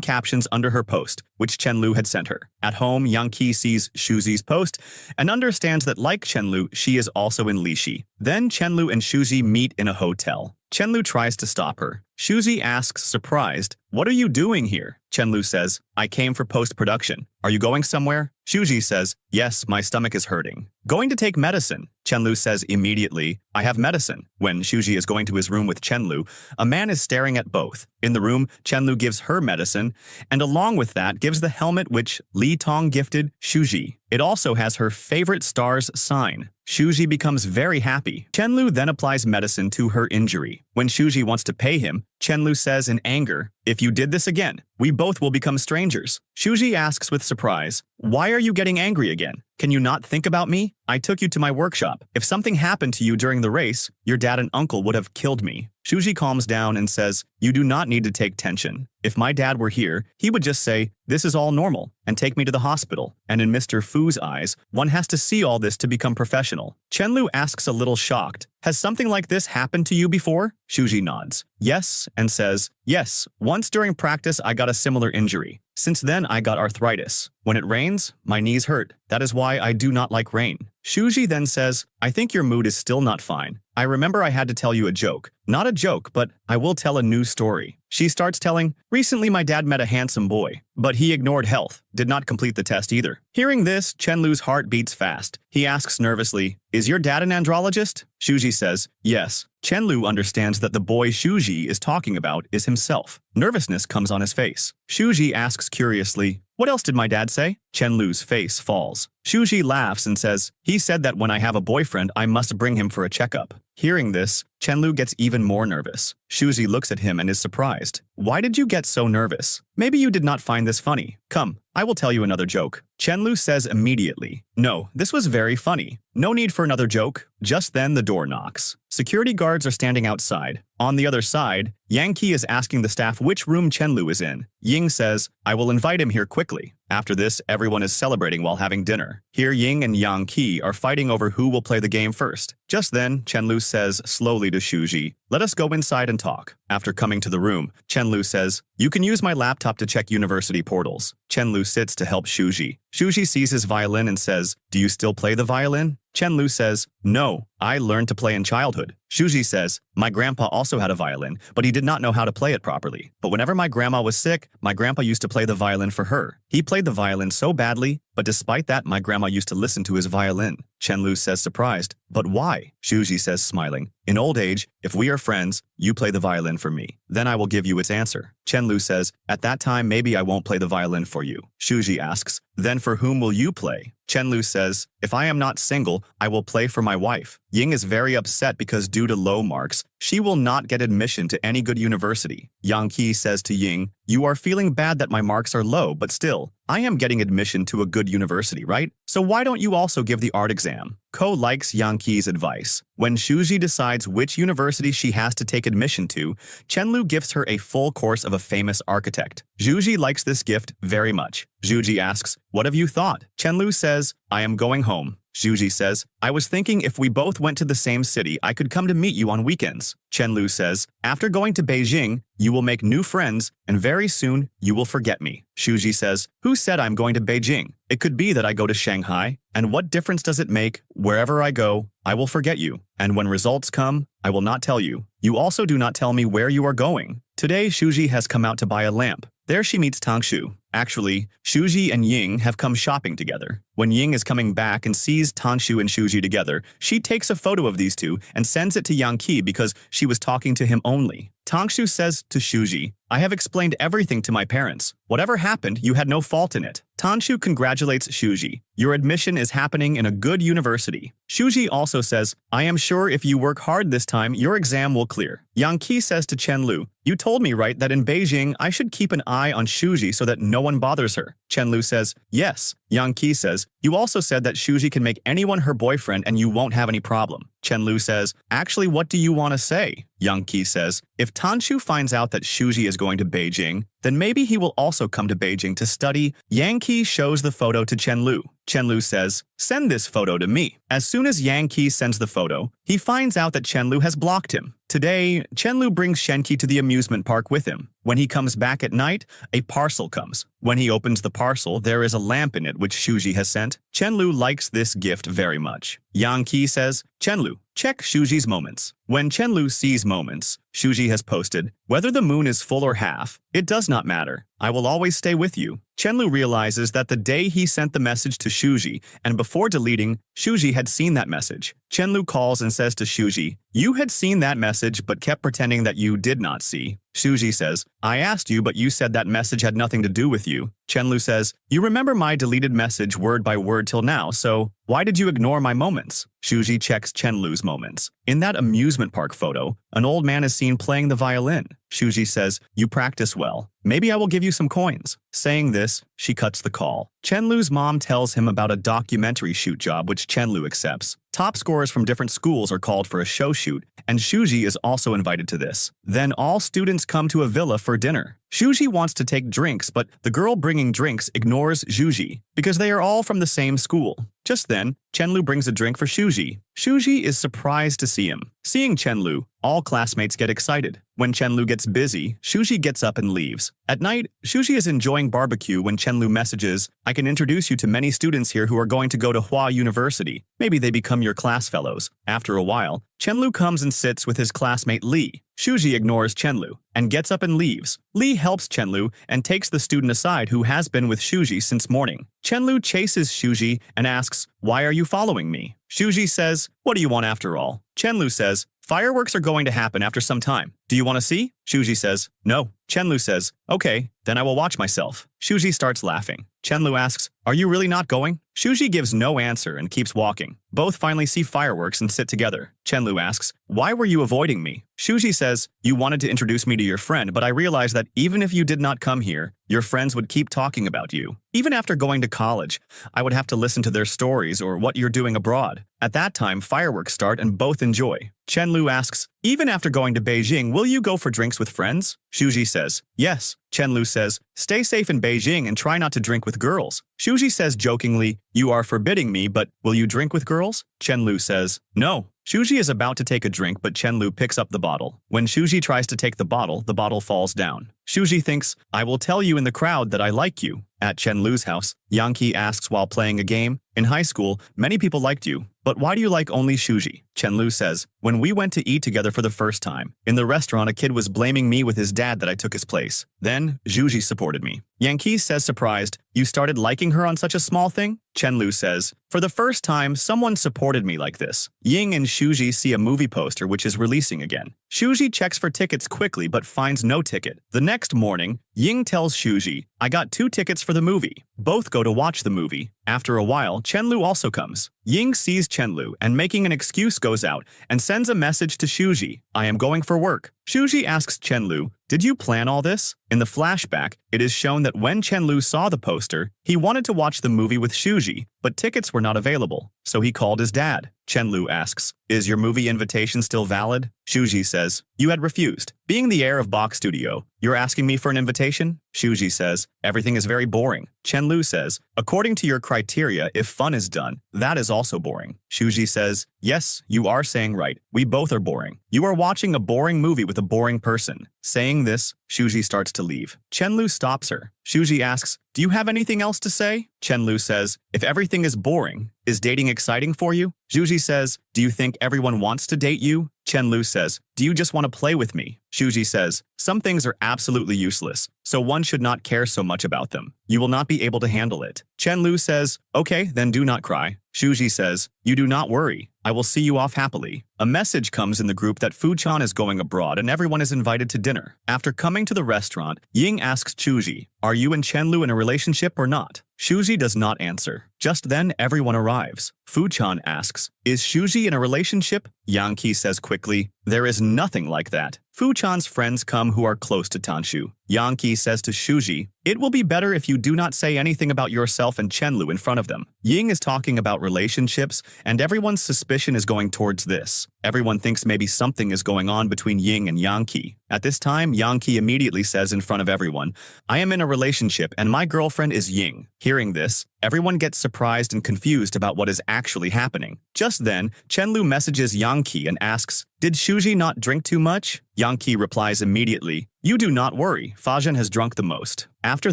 captions under her post, which Chenlu had sent her. At home, Yankee sees Shuji's post and understands that like Chenlu, she is also in Lishi. Then Chenlu and Shuji meet in a hotel. Chenlu tries to stop her. Shuji asks, surprised, what are you doing here? Chenlu says, I came for post-production. Are you going somewhere? Shuji says, yes, my stomach is hurting. Going to take medicine. Chenlu says immediately, I have medicine. When Shuji is going to his room with Chenlu, a man is staring at both. In the room, Chenlu gives her medicine, and along with that gives the helmet which Li Tong gifted Shuji. It also has her favorite star's sign. Shuji becomes very happy. Chenlu then applies medicine to her injury. When Shuji wants to pay him, Chenlu says in anger, if you did this again, we both will become strangers. Shuji asks with surprise, why are you getting angry again? Can you not think about me? I took you to my workshop. If something happened to you during the race, your dad and uncle would have killed me. Shuji calms down and says, you do not need to take tension. If my dad were here, he would just say, this is all normal, and take me to the hospital. And in Mr. Fu's eyes, one has to see all this to become professional. Chenlu asks a little shocked, has something like this happened to you before? Shuji nods. Yes, and says, yes, once during practice I got a similar injury. Since then I got arthritis. When it rains, my knees hurt. That is why I do not like rain. Shuji then says, I think your mood is still not fine. I remember I had to tell you a joke. Not a joke, but I will tell a new story. She starts telling, recently my dad met a handsome boy, but he ignored health, did not complete the test either. Hearing this, Chenlu's heart beats fast. He asks nervously, is your dad an andrologist? Shuji says, yes. Chenlu understands that the boy Shuji is talking about is himself. Nervousness comes on his face. Shuji asks curiously, what else did my dad say? Chenlu's face falls. Shuji laughs and says, he said that when I have a boyfriend, I must bring him for a checkup. Hearing this, Chenlu gets even more nervous. Shuji looks at him and is surprised. Why did you get so nervous? Maybe you did not find this funny. Come, I will tell you another joke. Chenlu says immediately, no, this was very funny. No need for another joke. Just then the door knocks. Security guards are standing outside. On the other side, Yankee is asking the staff which room Chenlu is in. Ying says, I will invite him here quickly. After this, everyone is celebrating while having dinner. Here Ying and Yankee are fighting over who will play the game first. Just then, Chenlu says slowly to Shuji, let us go inside and talk. After coming to the room, Chenlu says, you can use my laptop to check university portals. Chenlu sits to help Shuji. Shuji sees his violin and says, do you still play the violin? Chenlu says, no, I learned to play in childhood. Shuji says, my grandpa also had a violin, but he did not know how to play it properly. But whenever my grandma was sick, my grandpa used to play the violin for her. He played the violin so badly, but despite that, my grandma used to listen to his violin. Chenlu says surprised, but why? Shuji says smiling, in old age, if we are friends, you play the violin for me. Then I will give you its answer. Chenlu says, at that time maybe I won't play the violin for you. Shuji asks, then for whom will you play? Chenlu says, if I am not single, I will play for my wife. Ying is very upset because due to low marks, she will not get admission to any good university. Yankee says to Ying, you are feeling bad that my marks are low, but still, I am getting admission to a good university, right? So why don't you also give the art exam? Ko likes Yankee's advice. When Shuji decides which university she has to take admission to, Chenlu gifts her a full course of a famous architect. Shuji likes this gift very much. Shuji asks, what have you thought? Chenlu says, I am going home. Shuji says, I was thinking if we both went to the same city, I could come to meet you on weekends. Chenlu says, after going to Beijing, you will make new friends, and very soon, you will forget me. Shuji says, who said I'm going to Beijing? It could be that I go to Shanghai, and what difference does it make? Wherever I go, I will forget you. And when results come, I will not tell you. You also do not tell me where you are going. Today, Shuji has come out to buy a lamp. There she meets Tangshu. Actually, Shuji and Ying have come shopping together. When Ying is coming back and sees Tanshu and Shuji together, she takes a photo of these two and sends it to Yang Qi because she was talking to him only. Tanshu says to Shuji, I have explained everything to my parents. Whatever happened, you had no fault in it. Tanshu congratulates Shuji. Your admission is happening in a good university. Shuji also says, I am sure if you work hard this time, your exam will clear. Yang Qi says to Chen Lu, you told me, right, that in Beijing, I should keep an eye on Shuji so that no one bothers her. Chen Lu says, yes. Yang Qi says, you also said that Shuji can make anyone her boyfriend and you won't have any problem. Chen Lu says, actually, what do you want to say? Yang Qi says, if Tanshu finds out that Shuji is going to Beijing, then maybe he will also come to Beijing to study. Yang Qi shows the photo to Chen Lu. Chen Lu says, send this photo to me. As soon as Yang Qi sends the photo, he finds out that Chen Lu has blocked him. Today, Chen Lu brings Shenqi to the amusement park with him. When he comes back at night, a parcel comes. When he opens the parcel, there is a lamp in it which Shuji has sent. Chen Lu likes this gift very much. Yang Qi says, Chen Lu, check Shuji's moments. When Chen Lu sees moments, Shuji has posted, whether the moon is full or half, it does not matter. I will always stay with you. Chen Lu realizes that the day he sent the message to Shuji, and before deleting, Shuji had seen that message. Chen Lu calls and says to Shuji, you had seen that message but kept pretending that you did not see. Shuji says, I asked you but you said that message had nothing to do with you. Chen Lu says, you remember my deleted message word by word till now, so why did you ignore my moments? Shuji checks Chen Lu's moments. In that amusement park photo, an old man is seen playing the violin. Shuji says, you practice well. Maybe I will give you some coins. Saying this, she cuts the call. Chen Lu's mom tells him about a documentary shoot job which Chen Lu accepts. Top scorers from different schools are called for a show shoot, and Shuji is also invited to this. Then all students come to a villa for dinner. Shuji wants to take drinks, but the girl bringing drinks ignores Shuji because they are all from the same school. Just then, Chen Lu brings a drink for Shuji. Shuji is surprised to see him. Seeing Chen Lu, all classmates get excited. When Chen Lu gets busy, Shuji gets up and leaves. At night, Shuji is enjoying barbecue when Chen Lu messages, I can introduce you to many students here who are going to go to Hua University. Maybe they become your class fellows. After a while, Chen Lu comes and sits with his classmate Li. Shuji ignores Chen Lu and gets up and leaves. Li helps Chen Lu and takes the student aside who has been with Shuji since morning. Chen Lu chases Shuji and asks, why are you following me? Shuji says, what do you want after all? Chen Lu says, fireworks are going to happen after some time. Do you want to see? Shuji says, no. Chen Lu says, okay, then I will watch myself. Shuji starts laughing. Chen Lu asks, are you really not going? Shuji gives no answer and keeps walking. Both finally see fireworks and sit together. Chen Lu asks, why were you avoiding me? Shuji says, you wanted to introduce me to your friend, but I realized that even if you did not come here, your friends would keep talking about you. Even after going to college, I would have to listen to their stories or what you're doing abroad. At that time, fireworks start and both enjoy. Chen Lu asks, even after going to Beijing, will you go for drinks with friends? Shuji says, yes. Chen Lu says, stay safe in Beijing and try not to drink with girls. Shuji says jokingly, you are forbidding me, but will you drink with girls? Chen Lu says, no. Shuji is about to take a drink, but Chen Lu picks up the bottle. When Shuji tries to take the bottle falls down. Shuji thinks, I will tell you in the crowd that I like you. At Chen Lu's house, Yang Qi asks while playing a game, in high school, many people liked you, but why do you like only Shuji? Chen Lu says, when we went to eat together for the first time, in the restaurant a kid was blaming me with his dad that I took his place. Then, Shuji supported me. Yang Qi says surprised, you started liking her on such a small thing? Chen Lu says, for the first time, someone supported me like this. Ying and Shuji see a movie poster which is releasing again. Shuji checks for tickets quickly but finds no ticket. The next morning, Ying tells Shuji, I got 2 tickets for the movie. Both go to watch the movie. After a while, Chen Lu also comes. Ying sees Chen Lu and making an excuse goes out and sends a message to Shuji, I am going for work. Shuji asks Chen Lu, did you plan all this? In the flashback, it is shown that when Chen Lu saw the poster, he wanted to watch the movie with Shuji, but tickets were not available, so he called his dad. Chen Lu asks, is your movie invitation still valid? Shuji says, you had refused. Being the heir of Bach Studio, you're asking me for an invitation? Shuji says, everything is very boring. Chen Lu says, according to your criteria, if fun is done, that is also boring. Shuji says, yes, you are saying right. We both are boring. You are watching a boring movie with a boring person. Saying this, Shuji starts to leave. Chen Lu stops her. Shuji asks, do you have anything else to say? Chen Lu says, if everything is boring, is dating exciting for you? Shuji says, do you think everyone wants to date you? Chen-lu says, "Do you just want to play with me?" Shuji says, "Some things are absolutely useless, so one should not care so much about them. You will not be able to handle it." Chen-lu says, "Okay, then do not cry." Shuji says, "You do not worry. I will see you off happily." A message comes in the group that Fu-chan is going abroad and everyone is invited to dinner. After coming to the restaurant, Ying asks Shuji, "Are you and Chen-lu in a relationship or not?" Shuji does not answer. Just then, everyone arrives. Fu-chan asks, "Is Shuji in a relationship?" Yang Ki says quickly, "There is nothing like that." Fu-chan's friends come who are close to Tanshu. Yang Ki says to Shuji, "It will be better if you do not say anything about yourself and Chen-lu in front of them." Ying is talking about relationships, and everyone's suspicion is going towards this. Everyone thinks maybe something is going on between Ying and Yang Ki. At this time, Yang Ki immediately says in front of everyone, "I am in a relationship and my girlfriend is Ying." Hearing this, everyone gets surprised and confused about what is actually happening. Just then, Chen-lu messages Yang Ki and asks, "Did Shuji not drink too much?" Yang Ki replies immediately, "You do not worry, Fajan has drunk the most." After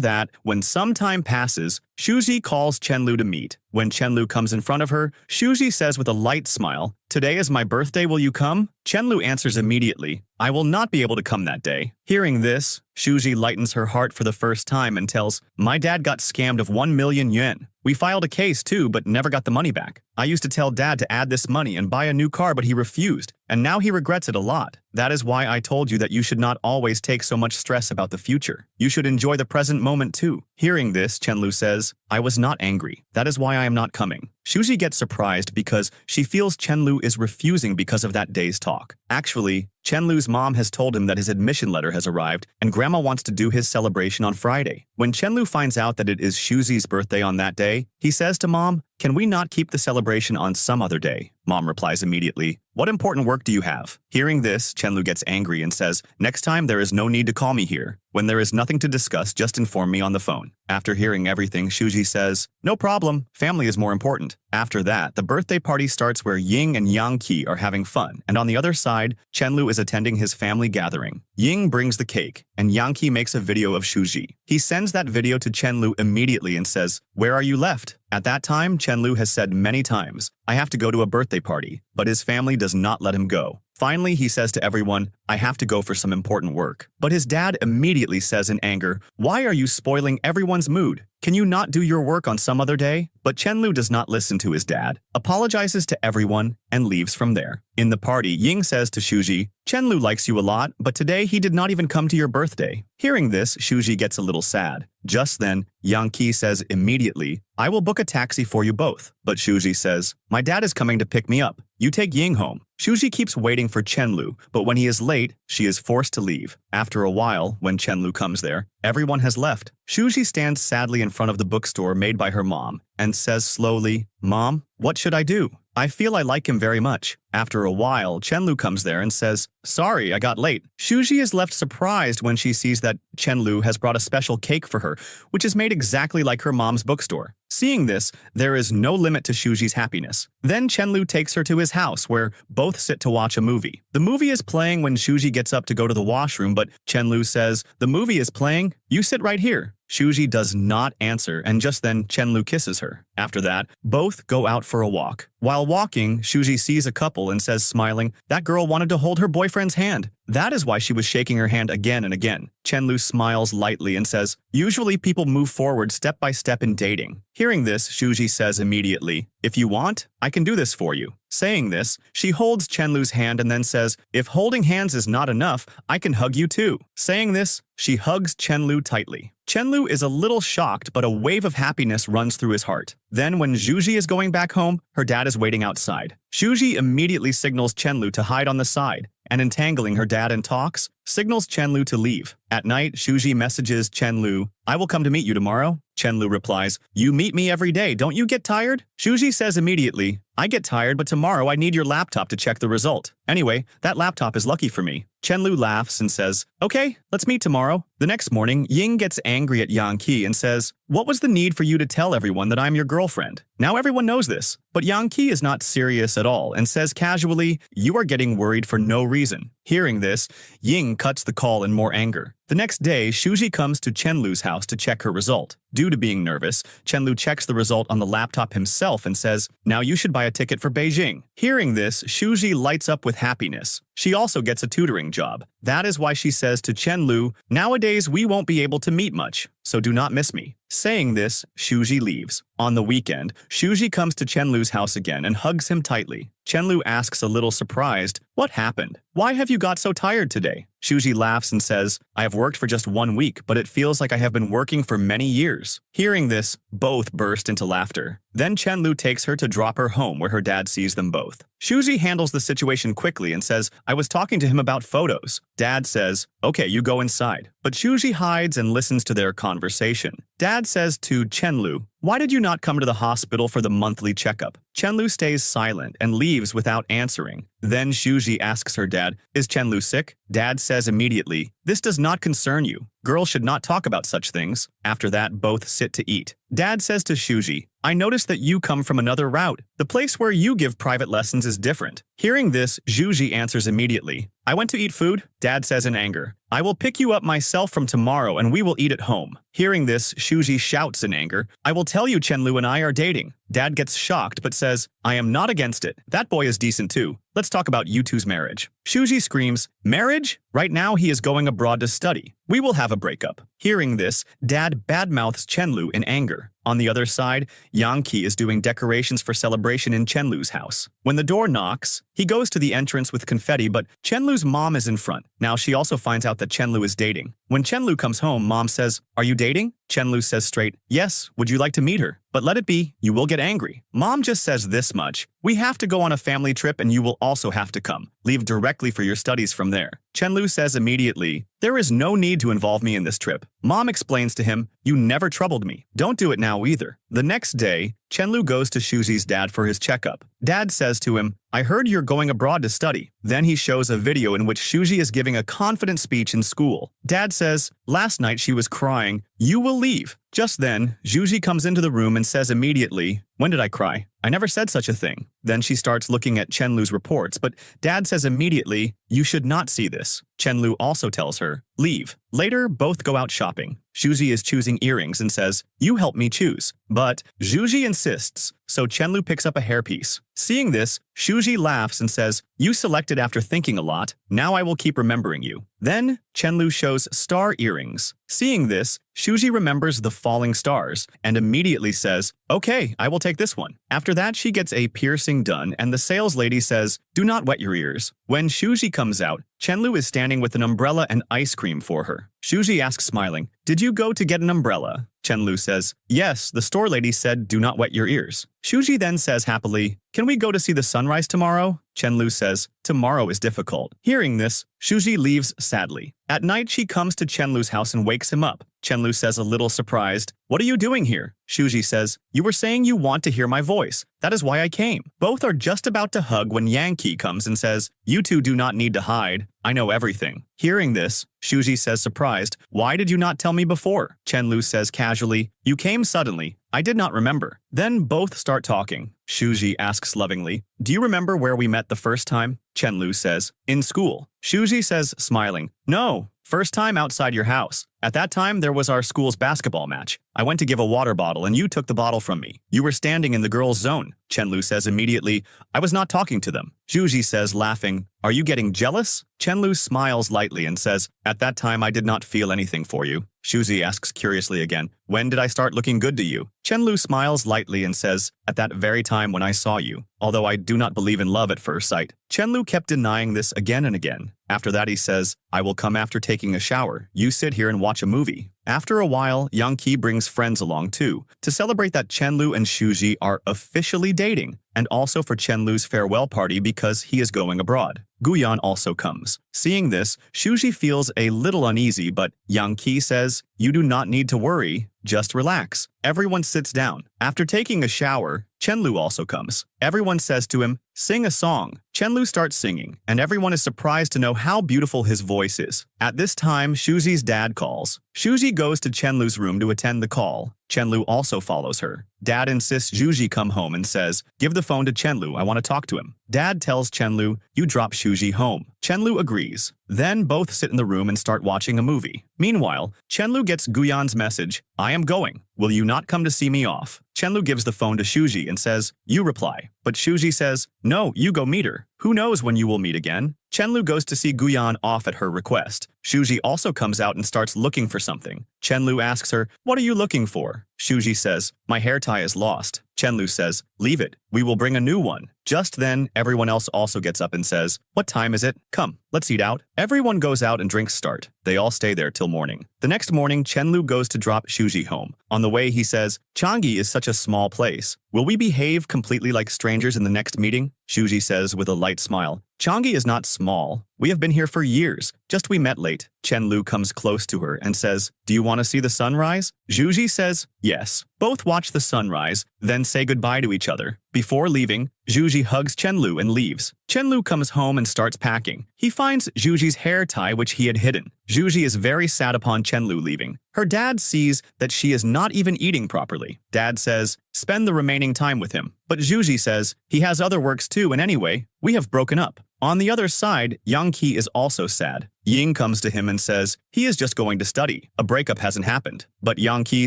that, when some time passes, Shuji calls Chen-lu to meet. When Chen-lu comes in front of her, Shuji says with a light smile, "Today is my birthday, will you come?" Chen-lu answers immediately, "I will not be able to come that day." Hearing this, Shuji lightens her heart for the first time and tells, "My dad got scammed of 1 million yuan. We filed a case too, but never got the money back. I used to tell Dad to add this money and buy a new car, but he refused, and now he regrets it a lot. That is why I told you that you should not always take so much stress about the future. You should enjoy the present moment too." Hearing this, Chen-lu says, "I was not angry. That is why I am not coming." Shuji gets surprised because she feels Chen-lu is refusing because of that day's talk. Actually, Chen-lu's mom has told him that his admission letter has arrived and Grandma wants to do his celebration on Friday. When Chen-lu finds out that it is Shuji's birthday on that day, he says to Mom, "Can we not keep the celebration on some other day?" Mom replies immediately, "What important work do you have?" Hearing this, Chen-lu gets angry and says, "Next time there is no need to call me here. When there is nothing to discuss, just inform me on the phone." After hearing everything, Shuji says, "No problem, family is more important." After that, the birthday party starts where Ying and Yang Ki are having fun, and on the other side, Chen-lu is attending his family gathering. Ying brings the cake, and Yang Ki makes a video of Shuji. He sends that video to Chen-lu immediately and says, "Where are you left?" At that time, Chen-lu has said many times, "I have to go to a birthday party," but his family does not let him go. Finally, he says to everyone, "I have to go for some important work." But his dad immediately says in anger, "Why are you spoiling everyone's mood? Can you not do your work on some other day?" But Chen-lu does not listen to his dad, apologizes to everyone, and leaves from there. In the party, Ying says to Shuji, "Chen-lu likes you a lot, but today he did not even come to your birthday." Hearing this, Shuji gets a little sad. Just then, Yang Ki says immediately, "I will book a taxi for you both." But Shuji says, "My dad is coming to pick me up. You take Ying home." Shuji keeps waiting for Chen-lu, but when he is late, she is forced to leave. After a while, when Chen-lu comes there, everyone has left. Shuji stands sadly in front of the bookstore made by her mom and says slowly, "Mom, what should I do? I feel I like him very much." After a while, Chen-lu comes there and says, "Sorry, I got late." Shuji is left surprised when she sees that Chen-lu has brought a special cake for her, which is made exactly like her mom's bookstore. Seeing this, there is no limit to Shuji's happiness. Then Chen-lu takes her to his house where both sit to watch a movie. The movie is playing when Shuji gets up to go to the washroom, but Chen-lu says, "The movie is playing, you sit right here." Shuji does not answer, and just then Chen-lu kisses her. After that, both go out for a walk. While walking, Shuji sees a couple and says, smiling, "That girl wanted to hold her boyfriend's hand. That is why she was shaking her hand again and again." Chen-lu smiles lightly and says, "Usually people move forward step by step in dating." Hearing this, Shuji says immediately, "If you want, I can do this for you." Saying this, she holds Chen-lu's hand and then says, "If holding hands is not enough, I can hug you too." Saying this, she hugs Chen-lu tightly. Chen-lu is a little shocked, but a wave of happiness runs through his heart. Then when Shuji is going back home, her dad is waiting outside. Shuji immediately signals Chen-lu to hide on the side, and entangling her dad in talks, signals Chen-lu to leave. At night, Shuji messages Chen-lu, "I will come to meet you tomorrow." Chen-lu replies, "You meet me every day, don't you get tired?" Shuji says immediately, "I get tired, but tomorrow I need your laptop to check the result. Anyway, that laptop is lucky for me." Chen-lu laughs and says, "Okay, let's meet tomorrow." The next morning, Ying gets angry at Yang Ki and says, "What was the need for you to tell everyone that I'm your girlfriend? Now everyone knows this." But Yang Ki is not serious at all and says casually, "You are getting worried for no reason." Hearing this, Ying cuts the call in more anger. The next day, Shuji comes to Chenlu's house to check her result. Due to being nervous, Chenlu checks the result on the laptop himself and says, "Now you should buy a ticket for Beijing." Hearing this, Shuji lights up with happiness. She also gets a tutoring job. That is why she says to Chenlu, "Nowadays we won't be able to meet much, so do not miss me." Saying this, Shuji leaves. On the weekend, Shuji comes to Chenlu's house again and hugs him tightly. Chenlu asks a little surprised, "What happened? Why have you got so tired today?" Shuji laughs and says, "I have worked for just 1 week, but it feels like I have been working for many years." Hearing this, both burst into laughter. Then Chenlu takes her to drop her home where her dad sees them both. Shuji handles the situation quickly and says, "I was talking to him about photos." Dad says, "Okay, you go inside." But Shuji hides and listens to their conversation. Dad says to Chenlu, "Why did you not come to the hospital for the monthly checkup?" Chenlu stays silent and leaves without answering. Then Shuji asks her dad, "Is Chenlu sick?" Dad says immediately, "This does not concern you. Girls should not talk about such things." After that, both sit to eat. Dad says to Shuji, "I noticed that you come from another route. The place where you give private lessons is different." Hearing this, Shuji answers immediately, "I went to eat food." Dad says in anger, "I will pick you up myself from tomorrow and we will eat at home." Hearing this, Shuji shouts in anger, "I will tell you Chenlu and I are dating." Dad gets shocked but says, "I am not against it. That boy is decent too. Let's talk about you two's marriage." Shuji screams, "Marriage? Right now he is going abroad to study. We will have a breakup." Hearing this, Dad badmouths Chenlu in anger. On the other side, Yang is doing decorations for celebration in Chenlu's house. When the door knocks, he goes to the entrance with confetti, but Chenlu's mom is in front. Now she also finds out that Chenlu is dating. When Chenlu comes home, Mom says, "Are you dating?" Chenlu says straight, "Yes, would you like to meet her? But let it be, you will get angry." Mom just says this much, "We have to go on a family trip and you will also have to come. Leave directly for your studies from there." Chenlu says immediately, "There is no need to involve me in this trip." Mom explains to him, "You never troubled me. Don't do it now either." The next day, Chenlu goes to Shuji's dad for his checkup. Dad says to him, "I heard you're going abroad to study." Then he shows a video in which Shuji is giving a confident speech in school. Dad says, "Last night she was crying. You will leave." Just then, Shuji comes into the room and says immediately, "When did I cry? I never said such a thing." Then she starts looking at Chenlu's reports, but Dad says immediately, "You should not see this." Chenlu also tells her, "Leave." Later, both go out shopping. Shuji is choosing earrings and says, "You help me choose." But Shuji insists, so Chenlu picks up a hairpiece. Seeing this, Shuji laughs and says, "You selected after thinking a lot. Now I will keep remembering you." Then, Chenlu shows star earrings. Seeing this, Shuji remembers the falling stars and immediately says, "Okay, I will take this one." After that, she gets a piercing done and the sales lady says, "Do not wet your ears." When Shuji comes out, Chenlu is standing with an umbrella and ice cream for her. Shuji asks smiling, "Did you go to get an umbrella?" Chenlu says, "Yes, the store lady said do not wet your ears." Shuji then says happily, "Can we go to see the sunrise tomorrow?" Chenlu says, "Tomorrow is difficult." Hearing this, Shuji leaves sadly. At night, she comes to Chenlu's house and wakes him up. Chenlu says a little surprised, "What are you doing here?" Shuji says, "You were saying you want to hear my voice. That is why I came." Both are just about to hug when Yang comes and says, "You two do not need to hide. I know everything." Hearing this, Shuji says surprised, "Why did you not tell me before?" Chenlu says casually, "You came suddenly. I did not remember." Then both start talking. Shuji asks lovingly, "Do you remember where we met the first time?" Chenlu says, "In school." Shuji says, smiling, "No, first time outside your house. At that time, there was our school's basketball match. I went to give a water bottle and you took the bottle from me. You were standing in the girls' zone." Chenlu says immediately, "I was not talking to them." Shuji says, laughing, "Are you getting jealous?" Chenlu smiles lightly and says, "At that time, I did not feel anything for you." Shuji asks curiously again, "When did I start looking good to you?" Chenlu smiles lightly and says, "At that very time when I saw you, although I do not believe in love at first sight." Chenlu kept denying this again and again. After that, he says, "I will come after taking a shower. You sit here and watch a movie." After a while, Yang brings friends along too, to celebrate that Chenlu and Shuji are officially dating, and also for Chenlu's farewell party because he is going abroad. Guyan also comes. Seeing this, Shuji feels a little uneasy, but Yang says, "You do not need to worry, just relax." Everyone sits down. After taking a shower, Chenlu also comes. Everyone says to him, "Sing a song." Chenlu starts singing, and everyone is surprised to know how beautiful his voice is. At this time, Shuji's dad calls. Shuji goes to Chenlu's room to attend the call. Chenlu also follows her. Dad insists Shuji come home and says, "Give the phone to Chenlu, I want to talk to him." Dad tells Chenlu, "You drop Shuji home." Chenlu agrees. Then both sit in the room and start watching a movie. Meanwhile, Chenlu gets Guyan's message, I am going. Will you not come to see me off? Chenlu gives the phone to Shuji and says, you reply. But Shuji says, no, you go meet her. Who knows when you will meet again? Chenlu goes to see Guyan off at her request. Shuji also comes out and starts looking for something. Chenlu asks her, what are you looking for? Shuji says, my hair tie is lost. Chenlu says, leave it. We will bring a new one. Just then, everyone else also gets up and says, what time is it? Come, let's eat out. Everyone goes out and drinks start. They all stay there till morning. The next morning, Chenlu goes to drop Shuji home. On the way, he says, Changi is such a small place. Will we behave completely like strangers in the next meeting? Shuji says with a light smile, Changi is not small. We have been here for years. Just we met late. Chenlu comes close to her and says, do you want to see the sunrise? Shuji says, yes. Both watch the sunrise, then say goodbye to each other. Before leaving, Shuji hugs Chenlu and leaves. Chenlu comes home and starts packing. He finds Shuji's hair tie which he had hidden. Shuji is very sad upon Chenlu leaving. Her dad sees that she is not even eating properly. Dad says, spend the remaining time with him. But Shuji says, he has other works too and anyway, we have broken up. On the other side, Yang-ki is also sad. Ying comes to him and says, he is just going to study. A breakup hasn't happened. But Yang-ki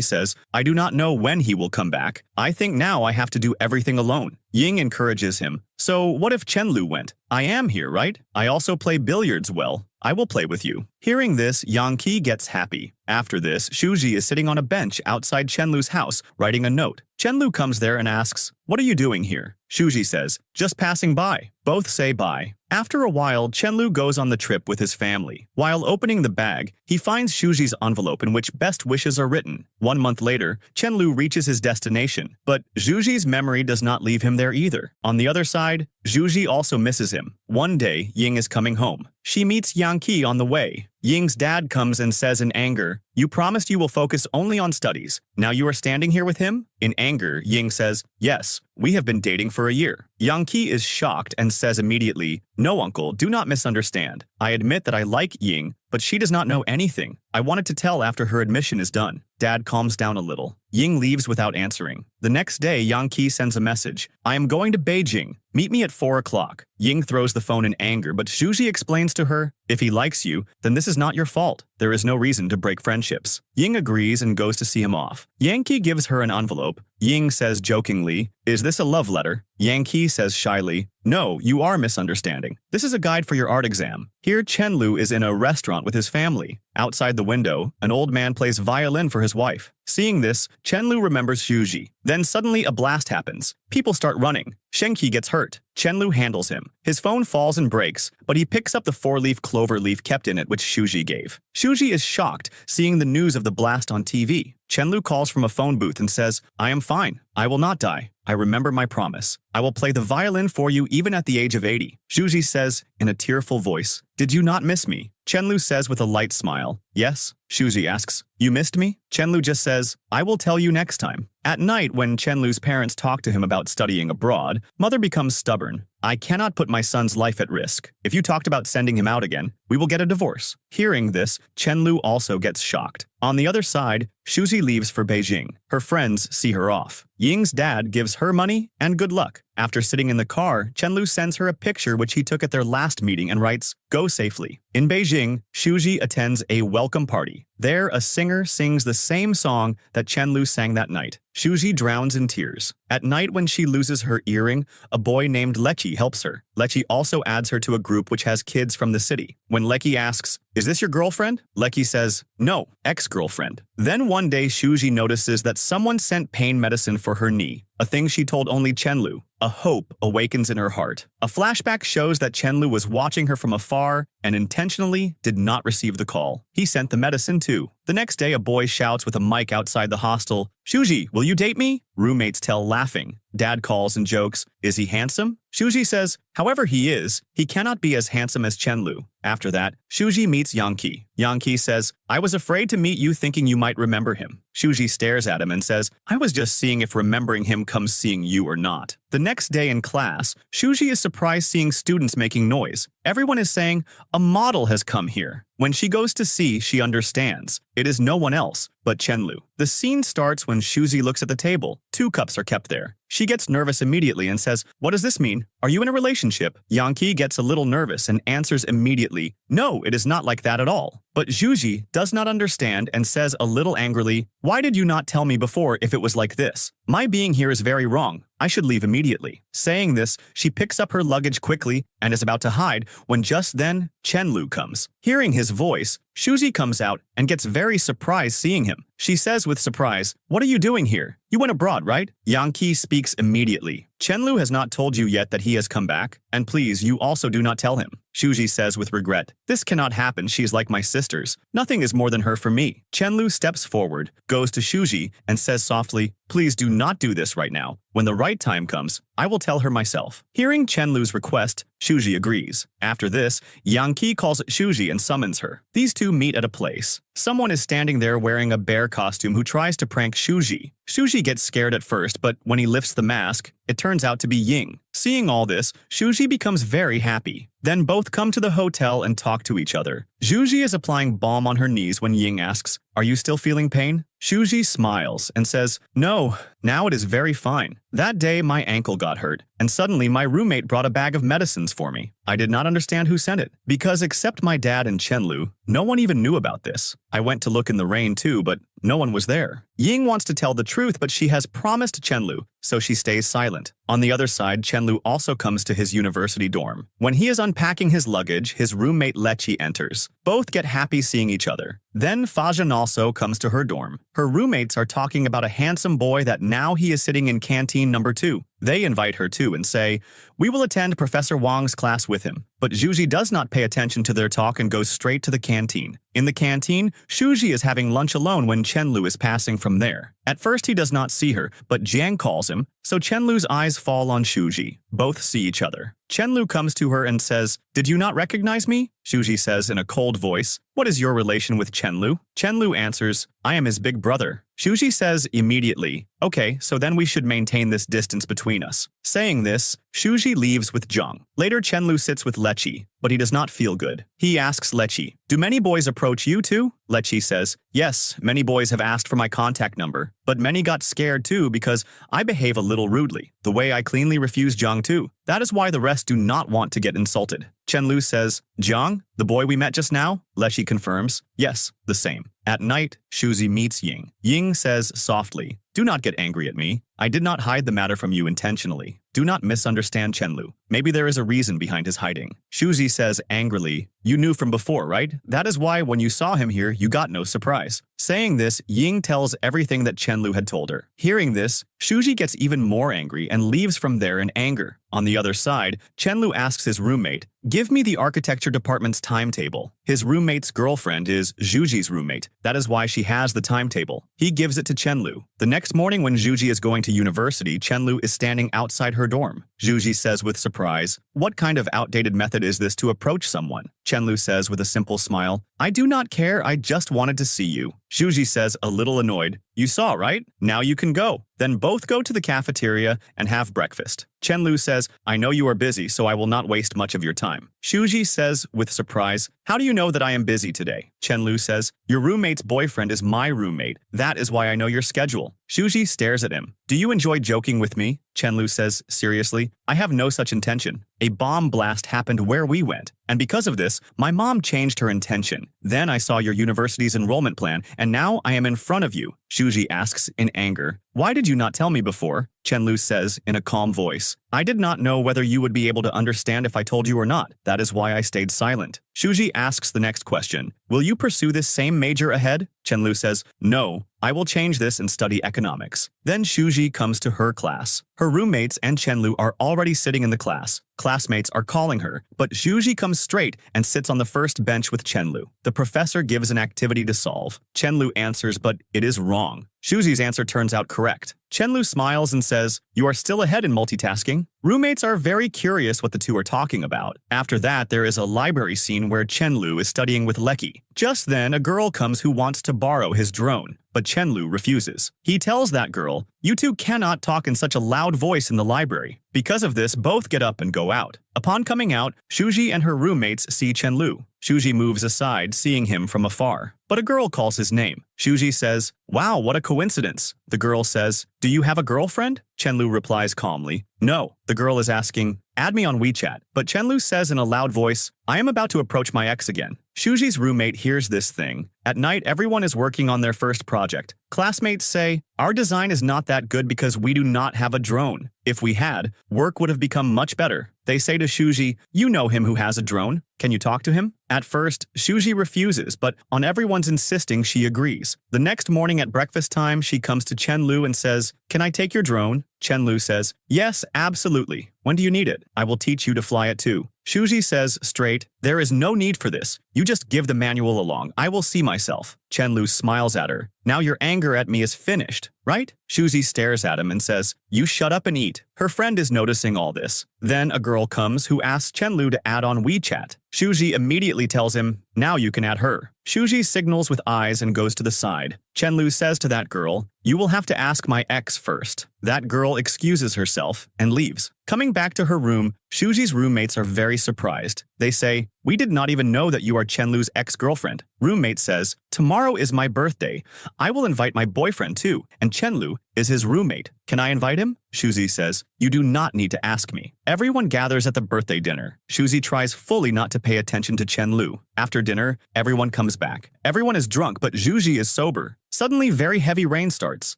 says, I do not know when he will come back. I think now I have to do everything alone. Ying encourages him. So what if Chenlu went? I am here, right? I also play billiards well. I will play with you. Hearing this, Yang-ki gets happy. After this, Shuji is sitting on a bench outside Chenlu's house, writing a note. Chenlu comes there and asks, what are you doing here? Shuji says, just passing by. Both say bye. After a while, Chenlu goes on the trip with his family. While opening the bag, he finds Shuji's envelope in which best wishes are written. 1 month later, Chenlu reaches his destination, but Shuji's memory does not leave him there either. On the other side, Shuji also misses him. One day, Ying is coming home. She meets Yang-ki on the way. Ying's dad comes and says in anger, you promised you will focus only on studies. Now you are standing here with him? In anger, Ying says, yes, we have been dating for a year. Yang-ki is shocked and says immediately, no uncle, do not misunderstand. I admit that I like Ying, but she does not know anything. I wanted to tell after her admission is done. Dad calms down a little. Ying leaves without answering. The next day, Yang-ki sends a message. I am going to Beijing. Meet me at 4 o'clock. Ying throws the phone in anger, but Shuji explains to her, if he likes you, then this is not your fault. There is no reason to break friendships. Ying agrees and goes to see him off. Yang-ki gives her an envelope. Ying says jokingly, is this a love letter? Yang-ki says shyly, no, you are misunderstanding. This is a guide for your art exam. Here, Chenlu is in a restaurant with his family. Outside the window, an old man plays violin for his wife. Seeing this, Chenlu remembers Shuji. Then suddenly a blast happens. People start running. Shenki gets hurt. Chenlu handles him. His phone falls and breaks, but he picks up the 4-leaf clover leaf kept in it which Shuji gave. Shuji is shocked, seeing the news of the blast on TV. Chenlu calls from a phone booth and says, I am fine. I will not die. I remember my promise. I will play the violin for you even at the age of 80. Shuji says, in a tearful voice, did you not miss me? Chenlu says with a light smile, yes. Shuji asks, you missed me? Chenlu just says, I will tell you next time. At night, when Chenlu's parents talk to him about studying abroad, mother becomes stubborn. I cannot put my son's life at risk. If you talked about sending him out again, we will get a divorce. Hearing this, Chenlu also gets shocked. On the other side, Shuji leaves for Beijing. Her friends see her off. Ying's dad gives her money and good luck. After sitting in the car, Chenlu sends her a picture which he took at their last meeting and writes, go safely. In Beijing, Shuji attends a welcome party. There, a singer sings the same song that Chenlu sang that night. Shuji drowns in tears. At night when she loses her earring, a boy named Lechi helps her. Lechi also adds her to a group which has kids from the city. When Lechi asks, is this your girlfriend? Lechi says, no, ex-girlfriend. Then one day Shuji notices that someone sent pain medicine for her knee, a thing she told only Chenlu. A hope awakens in her heart. A flashback shows that Chenlu was watching her from afar and intentionally did not receive the call. He sent the medicine too. The next day, a boy shouts with a mic outside the hostel, Shuji, will you date me? Roommates tell laughing. Dad calls and jokes, is he handsome? Shuji says, however he is, he cannot be as handsome as Chenlu. After that, Shuji meets Yang-ki. Yang-ki says, I was afraid to meet you thinking you might remember him. Shuji stares at him and says, I was just seeing if remembering him comes seeing you or not. The next day in class, Shuji is surprised seeing students making noise. Everyone is saying, a model has come here. When she goes to see, she understands. It is no one else, but Chenlu. The scene starts when Shuji looks at the table. 2 cups are kept there. She gets nervous immediately and says, "What does this mean? Are you in a relationship?" Yang gets a little nervous and answers immediately, "No, it is not like that at all." But Shuji does not understand and says a little angrily, "Why did you not tell me before if it was like this? My being here is very wrong. I should leave immediately." Saying this, she picks up her luggage quickly and is about to hide when just then Chenlu comes. Hearing his voice, Shuji comes out and gets very surprised seeing him. She says with surprise, "What are you doing here? You went abroad, right?" Yang speaks immediately. "Chenlu has not told you yet that he has come back, and please, you also do not tell him." Shuji says with regret, "This cannot happen, she is like my sisters. Nothing is more than her for me." Chenlu steps forward, goes to Shuji, and says softly, "Please do not do this right now. When the right time comes, I will tell her myself." Hearing Chenlu's request, Shuji agrees. After this, Yang calls Shuji and summons her. These two meet at a place. Someone is standing there wearing a bear costume who tries to prank Shuji. Shuji gets scared at first, but when he lifts the mask, it turns out to be Ying. Seeing all this, Shuji becomes very happy. Then both come to the hotel and talk to each other. Shuji is applying balm on her knees when Ying asks, "Are you still feeling pain?" Shuji smiles and says, "No, now it is very fine. That day my ankle got hurt, and suddenly my roommate brought a bag of medicines for me. I did not understand who sent it, because except my dad and Chenlu, no one even knew about this. I went to look in the rain too, but no one was there." Ying wants to tell the truth, but she has promised Chenlu, so she stays silent. On the other side, Chenlu also comes to his university dorm. When he is unpacking his luggage, his roommate Lechi enters. Both get happy seeing each other. Then Fajan also comes to her dorm. Her roommates are talking about a handsome boy that now he is sitting in canteen number 2. They invite her too and say, "We will attend Professor Wang's class with him." But Shuji does not pay attention to their talk and goes straight to the canteen. In the canteen, Shuji is having lunch alone when Chenlu is passing from there. At first he does not see her, but Jiang calls him, so Chenlu's eyes fall on Shuji. Both see each other. Chenlu comes to her and says, "Did you not recognize me?" Shuji says in a cold voice, "What is your relation with Chenlu?" Chenlu answers, "I am his big brother." Shuji says immediately, "Okay, so then we should maintain this distance between us." Saying this, Shuji leaves with Zhang. Later Chenlu sits with Lechi, but he does not feel good. He asks Lechi, "Do many boys approach you too?" Lechi says, "Yes, many boys have asked for my contact number, but many got scared too because I behave a little rudely, the way I cleanly refuse Zhang too. That is why the rest do not want to get insulted." Chenlu says, "Zhang, the boy we met just now?" Lechi confirms, "Yes, the same." At night, Shuji meets Ying. Ying says softly, "Do not get angry at me. I did not hide the matter from you intentionally. Do not misunderstand Chenlu. Maybe there is a reason behind his hiding." Shuji says angrily, "You knew from before, right? That is why when you saw him here, you got no surprise." Saying this, Ying tells everything that Chenlu had told her. Hearing this, Shuji gets even more angry and leaves from there in anger. On the other side, Chenlu asks his roommate, "Give me the architecture department's timetable." His roommate's girlfriend is Shuji's roommate. That is why she has the timetable. He gives it to Chenlu. The next morning when Shuji is going to university, Chenlu is standing outside her dorm. Shuji says with surprise, "What kind of outdated method is this to approach someone?" Chenlu says with a simple smile, "I do not care, I just wanted to see you." Shuji says a little annoyed, "You saw, right? Now you can go." Then both go to the cafeteria and have breakfast. Chenlu says, "I know you are busy, so I will not waste much of your time." Shuji says with surprise, "How do you know that I am busy today?" Chenlu says, "Your roommate's boyfriend is my roommate. That is why I know your schedule." Shuji stares at him. "Do you enjoy joking with me?" Chenlu says seriously, "I have no such intention. A bomb blast happened where we went, and because of this, my mom changed her intention. Then I saw your university's enrollment plan, and now I am in front of you." Shuji asks in anger, "Why did you not tell me before?" Chenlu says in a calm voice, "I did not know whether you would be able to understand if I told you or not. That is why I stayed silent." Shuji asks the next question, "Will you pursue this same major ahead?" Chenlu says, "No, I will change this and study economics." Then Shuji comes to her class. Her roommates and Chenlu are already sitting in the class. Classmates are calling her, but Shuji comes straight and sits on the first bench with Chenlu. The professor gives an activity to solve. Chenlu answers, but it is wrong. Shuji's answer turns out correct. Chenlu smiles and says, "You are still ahead in multitasking." Roommates are very curious what the two are talking about. After that, there is a library scene where Chenlu is studying with Lecky. Just then, a girl comes who wants to borrow his drone, but Chenlu refuses. He tells that girl, "You two cannot talk in such a loud voice in the library." Because of this, both get up and go out. Upon coming out, Shuji and her roommates see Chenlu. Shuji moves aside, seeing him from afar. but a girl calls his name. Shuji says, "Wow, what a coincidence." The girl says, "Do you have a girlfriend?" Chenlu replies calmly, "No." The girl is asking, "Add me on WeChat." But Chenlu says in a loud voice, "I am about to approach my ex again." Shuji's roommate hears this thing. At night, everyone is working on their first project. Classmates say, "Our design is not that good because we do not have a drone. If we had, work would have become much better." They say to Shuji, "You know him who has a drone. Can you talk to him?" At first, Shuji refuses, but on everyone's insisting, she agrees. The next morning at breakfast time, she comes to Chenlu and says, "Can I take your drone?" Chenlu says, "Yes, absolutely. When do you need it? I will teach you to fly it too." Shuji says straight, "There is no need for this. You just give the manual along. I will see myself." Chenlu smiles at her. "Now your anger at me is finished, right?" Shuji stares at him and says, "You shut up and eat." Her friend is noticing all this. Then a girl comes who asks Chenlu to add on WeChat. Shuji immediately tells him, "Now you can add her." Shuji signals with eyes and goes to the side. Chenlu says to that girl, "You will have to ask my ex first." That girl excuses herself and leaves. Coming back to her room, Shuji's roommates are very surprised. They say, "We did not even know that you are Chenlu's ex-girlfriend." Roommate says, "Tomorrow is my birthday. I will invite my boyfriend too, and Chenlu is his roommate. Can I invite him?" Shuji says, "You do not need to ask me." Everyone gathers at the birthday dinner. Shuji tries fully not to pay attention to Chenlu. After dinner, everyone comes back. Everyone is drunk, but Shuji is sober. Suddenly, very heavy rain starts.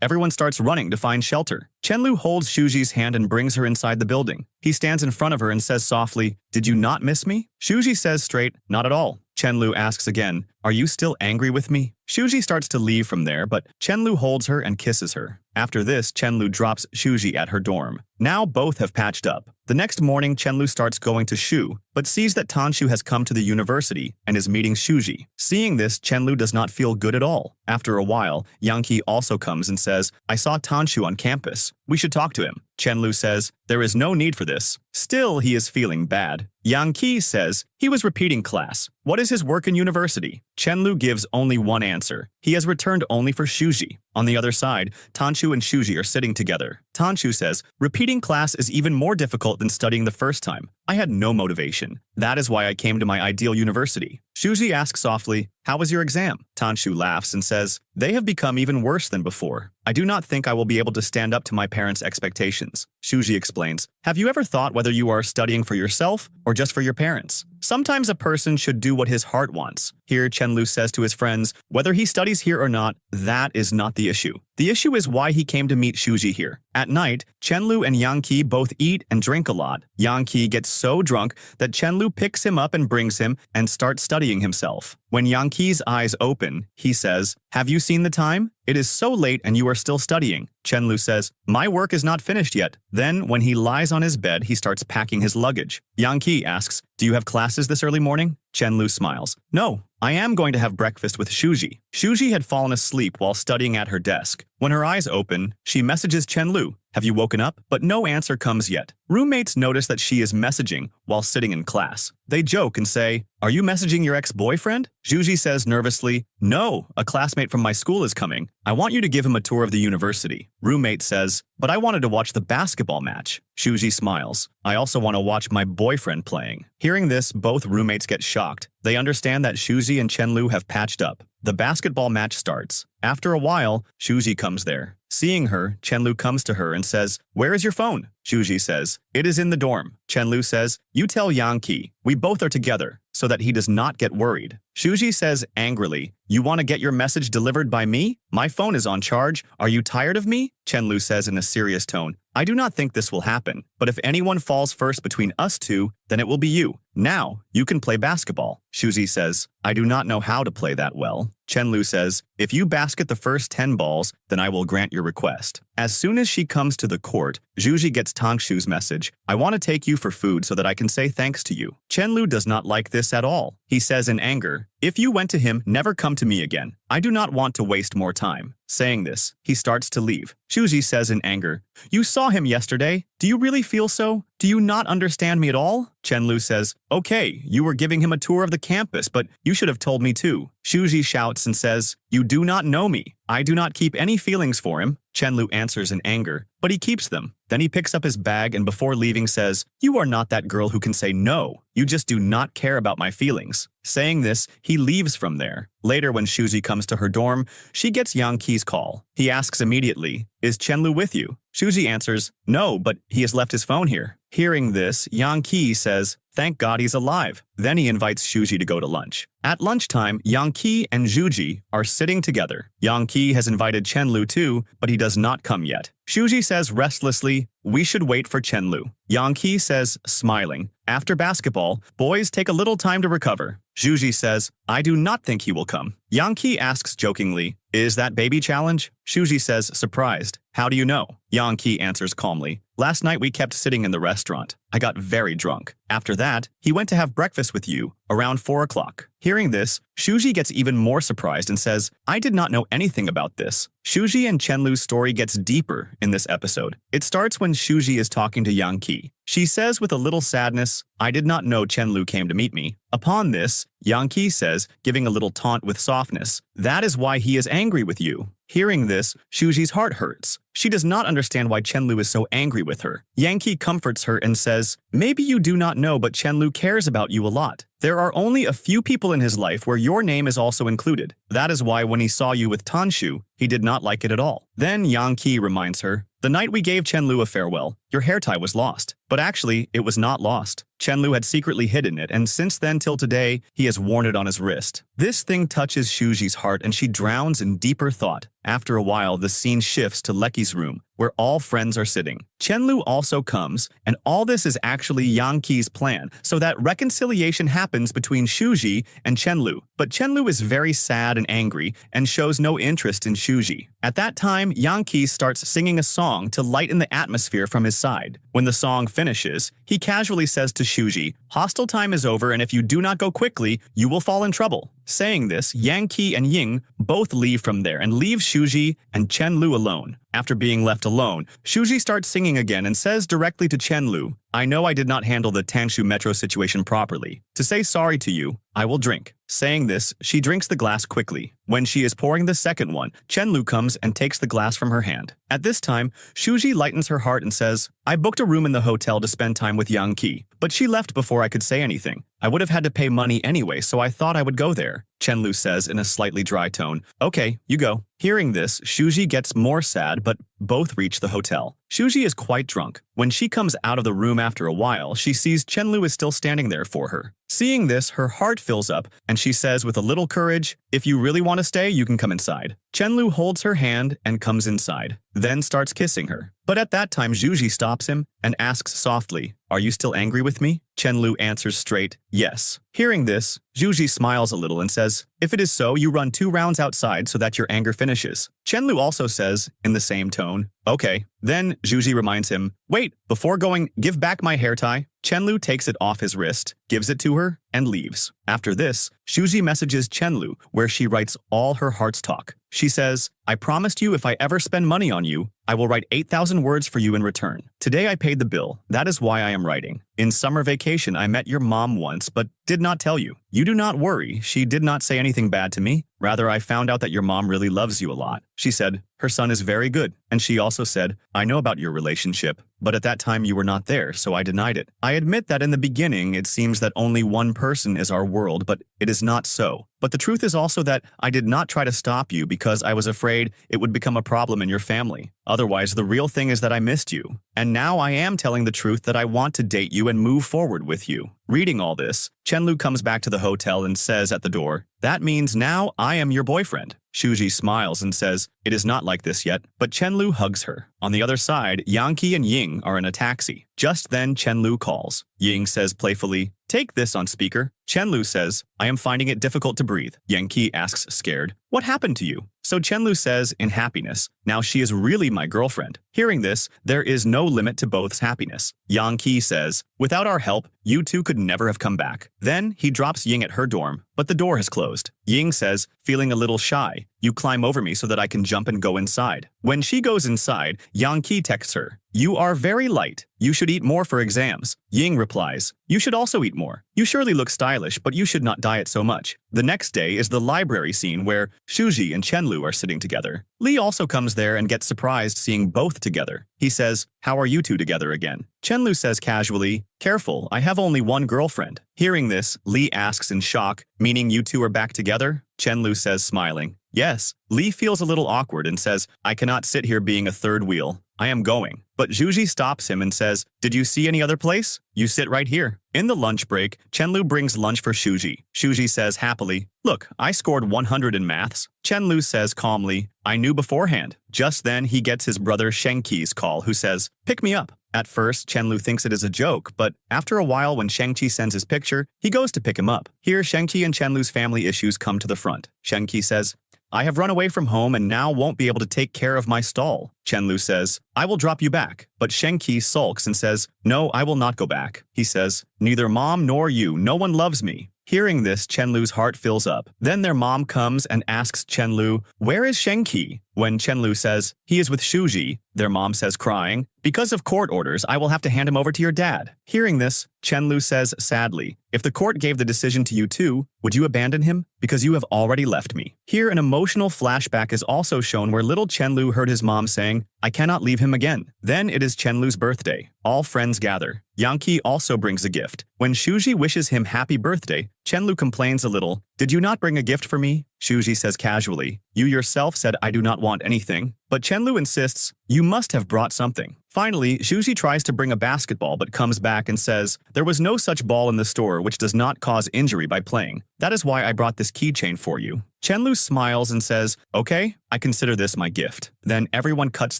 Everyone starts running to find shelter. Chenlu holds Shuji's hand and brings her inside the building. He stands in front of her and says softly, "Did you not miss me?" Shuji says straight, "Not at all." Chenlu asks again, "Are you still angry with me?" Shuji starts to leave from there, but Chenlu holds her and kisses her. After this, Chenlu drops Shuji at her dorm. Now both have patched up. The next morning, Chenlu starts going to Shu, but sees that Tanshu has come to the university and is meeting Shuji. Seeing this, Chenlu does not feel good at all. After a while, Yang also comes and says, "I saw Tanshu on campus. We should talk to him." Chenlu says, "There is no need for this." Still, he is feeling bad. Yang says, he was repeating class. What is his work in university? Chenlu gives only one answer. He has returned only for Shuji. On the other side, Tanshu and Shuji are sitting together. Tanshu says, "Repeating class is even more difficult than studying the first time. I had no motivation. That is why I came to my ideal university." Shuji asks softly, "How was your exam?" Tanshu laughs and says, "They have become even worse than before. I do not think I will be able to stand up to my parents' expectations." Shuji explains, "Have you ever thought whether you are studying for yourself or just for your parents? Sometimes a person should do what his heart wants." Here, Chenlu says to his friends, whether he studies here or not, that is not the issue. The issue is why he came to meet Shuji here. At night, Chenlu and Yang both eat and drink a lot. Yang gets so drunk that Chenlu picks him up and brings him and starts studying himself. When Yang eyes open, he says, "Have you seen the time? It is so late and you are still studying." Chenlu says, "My work is not finished yet." Then, when he lies on his bed, he starts packing his luggage. Yang asks, "Do you have classes this early morning?" Chenlu smiles. "No, I am going to have breakfast with Shuji." Shuji had fallen asleep while studying at her desk. When her eyes open, she messages Chenlu, "Have you woken up?" But no answer comes yet. Roommates notice that she is messaging while sitting in class. They joke and say, "Are you messaging your ex-boyfriend?" Shuji says nervously, "No, a classmate from my school is coming. I want you to give him a tour of the university." Roommate says, "But I wanted to watch the basketball match." Shuji smiles, "I also want to watch my boyfriend playing." Hearing this, both roommates get shocked. They understand that Shuji and Chenlu have patched up. The basketball match starts. After a while, Shuji comes there. Seeing her, Chenlu comes to her and says, "Where is your phone?" Shuji says, "It is in the dorm." Chenlu says, "You tell Yang we both are together, so that he does not get worried." Shuji says angrily, "You want to get your message delivered by me? My phone is on charge. Are you tired of me?" Chenlu says in a serious tone, "I do not think this will happen, but if anyone falls first between us two, then it will be you. Now, you can play basketball." Shuji says, "I do not know how to play that well." Chenlu says, "If you basket the first 10 balls, then I will grant your request." As soon as she comes to the court, Shuji gets Tangshu's message, "I want to take you for food so that I can say thanks to you." Chenlu does not like this at all. He says in anger, "If you went to him, never come to me again. I do not want to waste more time." Saying this, he starts to leave. Shuji says in anger, "You saw him yesterday. Do you really feel so? Do you not understand me at all?" Chenlu says, "Okay, you were giving him a tour of the campus, but you should have told me too." Shuji shouts and says, "You do not know me. I do not keep any feelings for him." Chenlu answers in anger, but he keeps them. Then he picks up his bag and before leaving says, "You are not that girl who can say no. You just do not care about my feelings." Saying this, he leaves from there. Later, when Shuji comes to her dorm, she gets Yang Qi's call. He asks immediately, "Is Chenlu with you?" Shuji answers, "No, but he has left his phone here." Hearing this, Yang Qi says, "Thank God he's alive." Then he invites Shuji to go to lunch. At lunchtime, Yang Qi and Shuji are sitting together. Yang Qi has invited Chenlu too, but he does not come yet. Shuji says restlessly, "We should wait for Chenlu." Yang Qi says, smiling, "After basketball, boys take a little time to recover." Shuji says, "I do not think he will come." Yang Qi asks jokingly, "Is that baby challenge?" Shuji says, surprised, "How do you know?" Yang Qi answers calmly, "Last night we kept sitting in the restaurant. I got very drunk. After that, he went to have breakfast with you, around 4 o'clock. Hearing this, Shuji gets even more surprised and says, "I did not know anything about this." Shuji and Chenlu's story gets deeper in this episode. It starts when Shuji is talking to Yang Qi. She says with a little sadness, "I did not know Chenlu came to meet me." Upon this, Yang Qi says, giving a little taunt with softness, "That is why he is angry with you." Hearing this, Shuji's heart hurts. She does not understand why Chenlu is so angry with her. Yang Qi comforts her and says, "Maybe you do not know, but Chenlu cares about you a lot. There are only a few people in his life where your name is also included. That is why when he saw you with Tanshu, he did not like it at all." Then Yang Qi reminds her, "The night we gave Chenlu a farewell, your hair tie was lost. But actually, it was not lost. Chenlu had secretly hidden it, and since then till today, he has worn it on his wrist." This thing touches Shuji's heart and she drowns in deeper thought. After a while, the scene shifts to Lecky's room, where all friends are sitting. Chenlu also comes, and all this is actually Yang Qi's plan, so that reconciliation happens between Shuji and Chenlu. But Chenlu is very sad and angry, and shows no interest in Shuji. At that time, Yang Qi starts singing a song to lighten the atmosphere from his side. When the song finishes, he casually says to Shuji, "Hostel time is over, and if you do not go quickly, you will fall in trouble." Saying this, Yang Qi and Ying both leave from there and leave Shuji and Chenlu alone. After being left alone, Shuji starts singing again and says directly to Chenlu, "I know I did not handle the Tanshu metro situation properly. To say sorry to you, I will drink." Saying this, she drinks the glass quickly. When she is pouring the second one, Chenlu comes and takes the glass from her hand. At this time, Shuji lightens her heart and says, "I booked a room in the hotel to spend time with Yang Qi, but she left before I could say anything. I would have had to pay money anyway, so I thought I would go there." Chenlu says in a slightly dry tone, "Okay, you go." Hearing this, Shuji gets more sad, but both reach the hotel. Shuji is quite drunk. When she comes out of the room after a while, she sees Chenlu is still standing there for her. Seeing this, her heart fills up, and she says with a little courage, "If you really want to stay, you can come inside." Chenlu holds her hand and comes inside, then starts kissing her. But at that time, Shuji stops him and asks softly, "Are you still angry with me?" Chenlu answers straight, "Yes." Hearing this, Shuji smiles a little and says, "If it is so, you run 2 rounds outside so that your anger finishes." Chenlu also says, in the same tone, "Okay." Then Shuji reminds him, "Wait, before going, give back my hair tie." Chenlu takes it off his wrist, gives it to her, and leaves. After this, Shuji messages Chenlu, where she writes all her heart's talk. She says, "I promised you if I ever spend money on you, I will write 8,000 words for you in return. Today I paid the bill. That is why I am writing. In summer vacation, I met your mom once, but did not tell you. You do not worry. She did not say anything bad to me. Rather, I found out that your mom really loves you a lot. She said, her son is very good. And she also said, I know about your relationship, but at that time you were not there, so I denied it. I admit that in the beginning, it seems that only one person is our world, but it is not so. But the truth is also that I did not try to stop you because I was afraid it would become a problem in your family. Otherwise, the real thing is that I missed you. And now I am telling the truth that I want to date you and move forward with you." Reading all this, Chenlu comes back to the hotel and says at the door, "That means now I am your boyfriend." Shuji smiles and says, "It is not like this yet," but Chenlu hugs her. On the other side, Yang Qi and Ying are in a taxi. Just then, Chenlu calls. Ying says playfully, "Take this on speaker." Chenlu says, I am finding it difficult to breathe. Yang Qi asks, scared, what happened to you? So Chenlu says, in happiness, now she is really my girlfriend. Hearing this, there is no limit to both's happiness. Yang Qi says, without our help, you two could never have come back. Then he drops Ying at her dorm, but the door has closed. Ying says, feeling a little shy, you climb over me so that I can jump and go inside. When she goes inside, Yang Qi texts her, you are very light. You should eat more for exams. Ying replies, you should also eat more. You surely look stylish, but you should not diet so much. The next day is the library scene where Shuji and Chenlu are sitting together. Li also comes there and gets surprised seeing both together. He says, how are you two together again? Chenlu says casually, careful, I have only one girlfriend. Hearing this, Li asks in shock, meaning you two are back together? Chenlu says smiling, yes. Li feels a little awkward and says, I cannot sit here being a third wheel. I am going. But Zhuji stops him and says, did you see any other place? You sit right here. In the lunch break, Chenlu brings lunch for Shuji. Shuji says happily, look, I scored 100 in maths. Chenlu says calmly, I knew beforehand. Just then, he gets his brother Shengqi's call, who says, pick me up. At first, Chenlu thinks it is a joke, but after a while when Shengqi sends his picture, he goes to pick him up. Here, Shengqi and Chenlu's family issues come to the front. Shengqi says, I have run away from home and now won't be able to take care of my stall. Chenlu says, I will drop you back. But Shengqi sulks and says, no, I will not go back. He says, neither mom nor you, no one loves me. Hearing this, Chenlu's heart fills up. Then their mom comes and asks Chenlu, where is Shengqi? When Chenlu says, he is with Shuji, their mom says crying, because of court orders, I will have to hand him over to your dad. Hearing this, Chenlu says sadly, if the court gave the decision to you too, would you abandon him? Because you have already left me. Here, an emotional flashback is also shown where little Chenlu heard his mom saying, I cannot leave him again. Then it is Chenlu's birthday. All friends gather. Yang Qi also brings a gift. When Shuji wishes him happy birthday, Chenlu complains a little, did you not bring a gift for me? Shuji says casually, you yourself said I do not want anything. But Chenlu insists, you must have brought something. Finally, Shuji tries to bring a basketball but comes back and says, there was no such ball in the store which does not cause injury by playing. That is why I brought this keychain for you. Chenlu smiles and says, okay, I consider this my gift. Then everyone cuts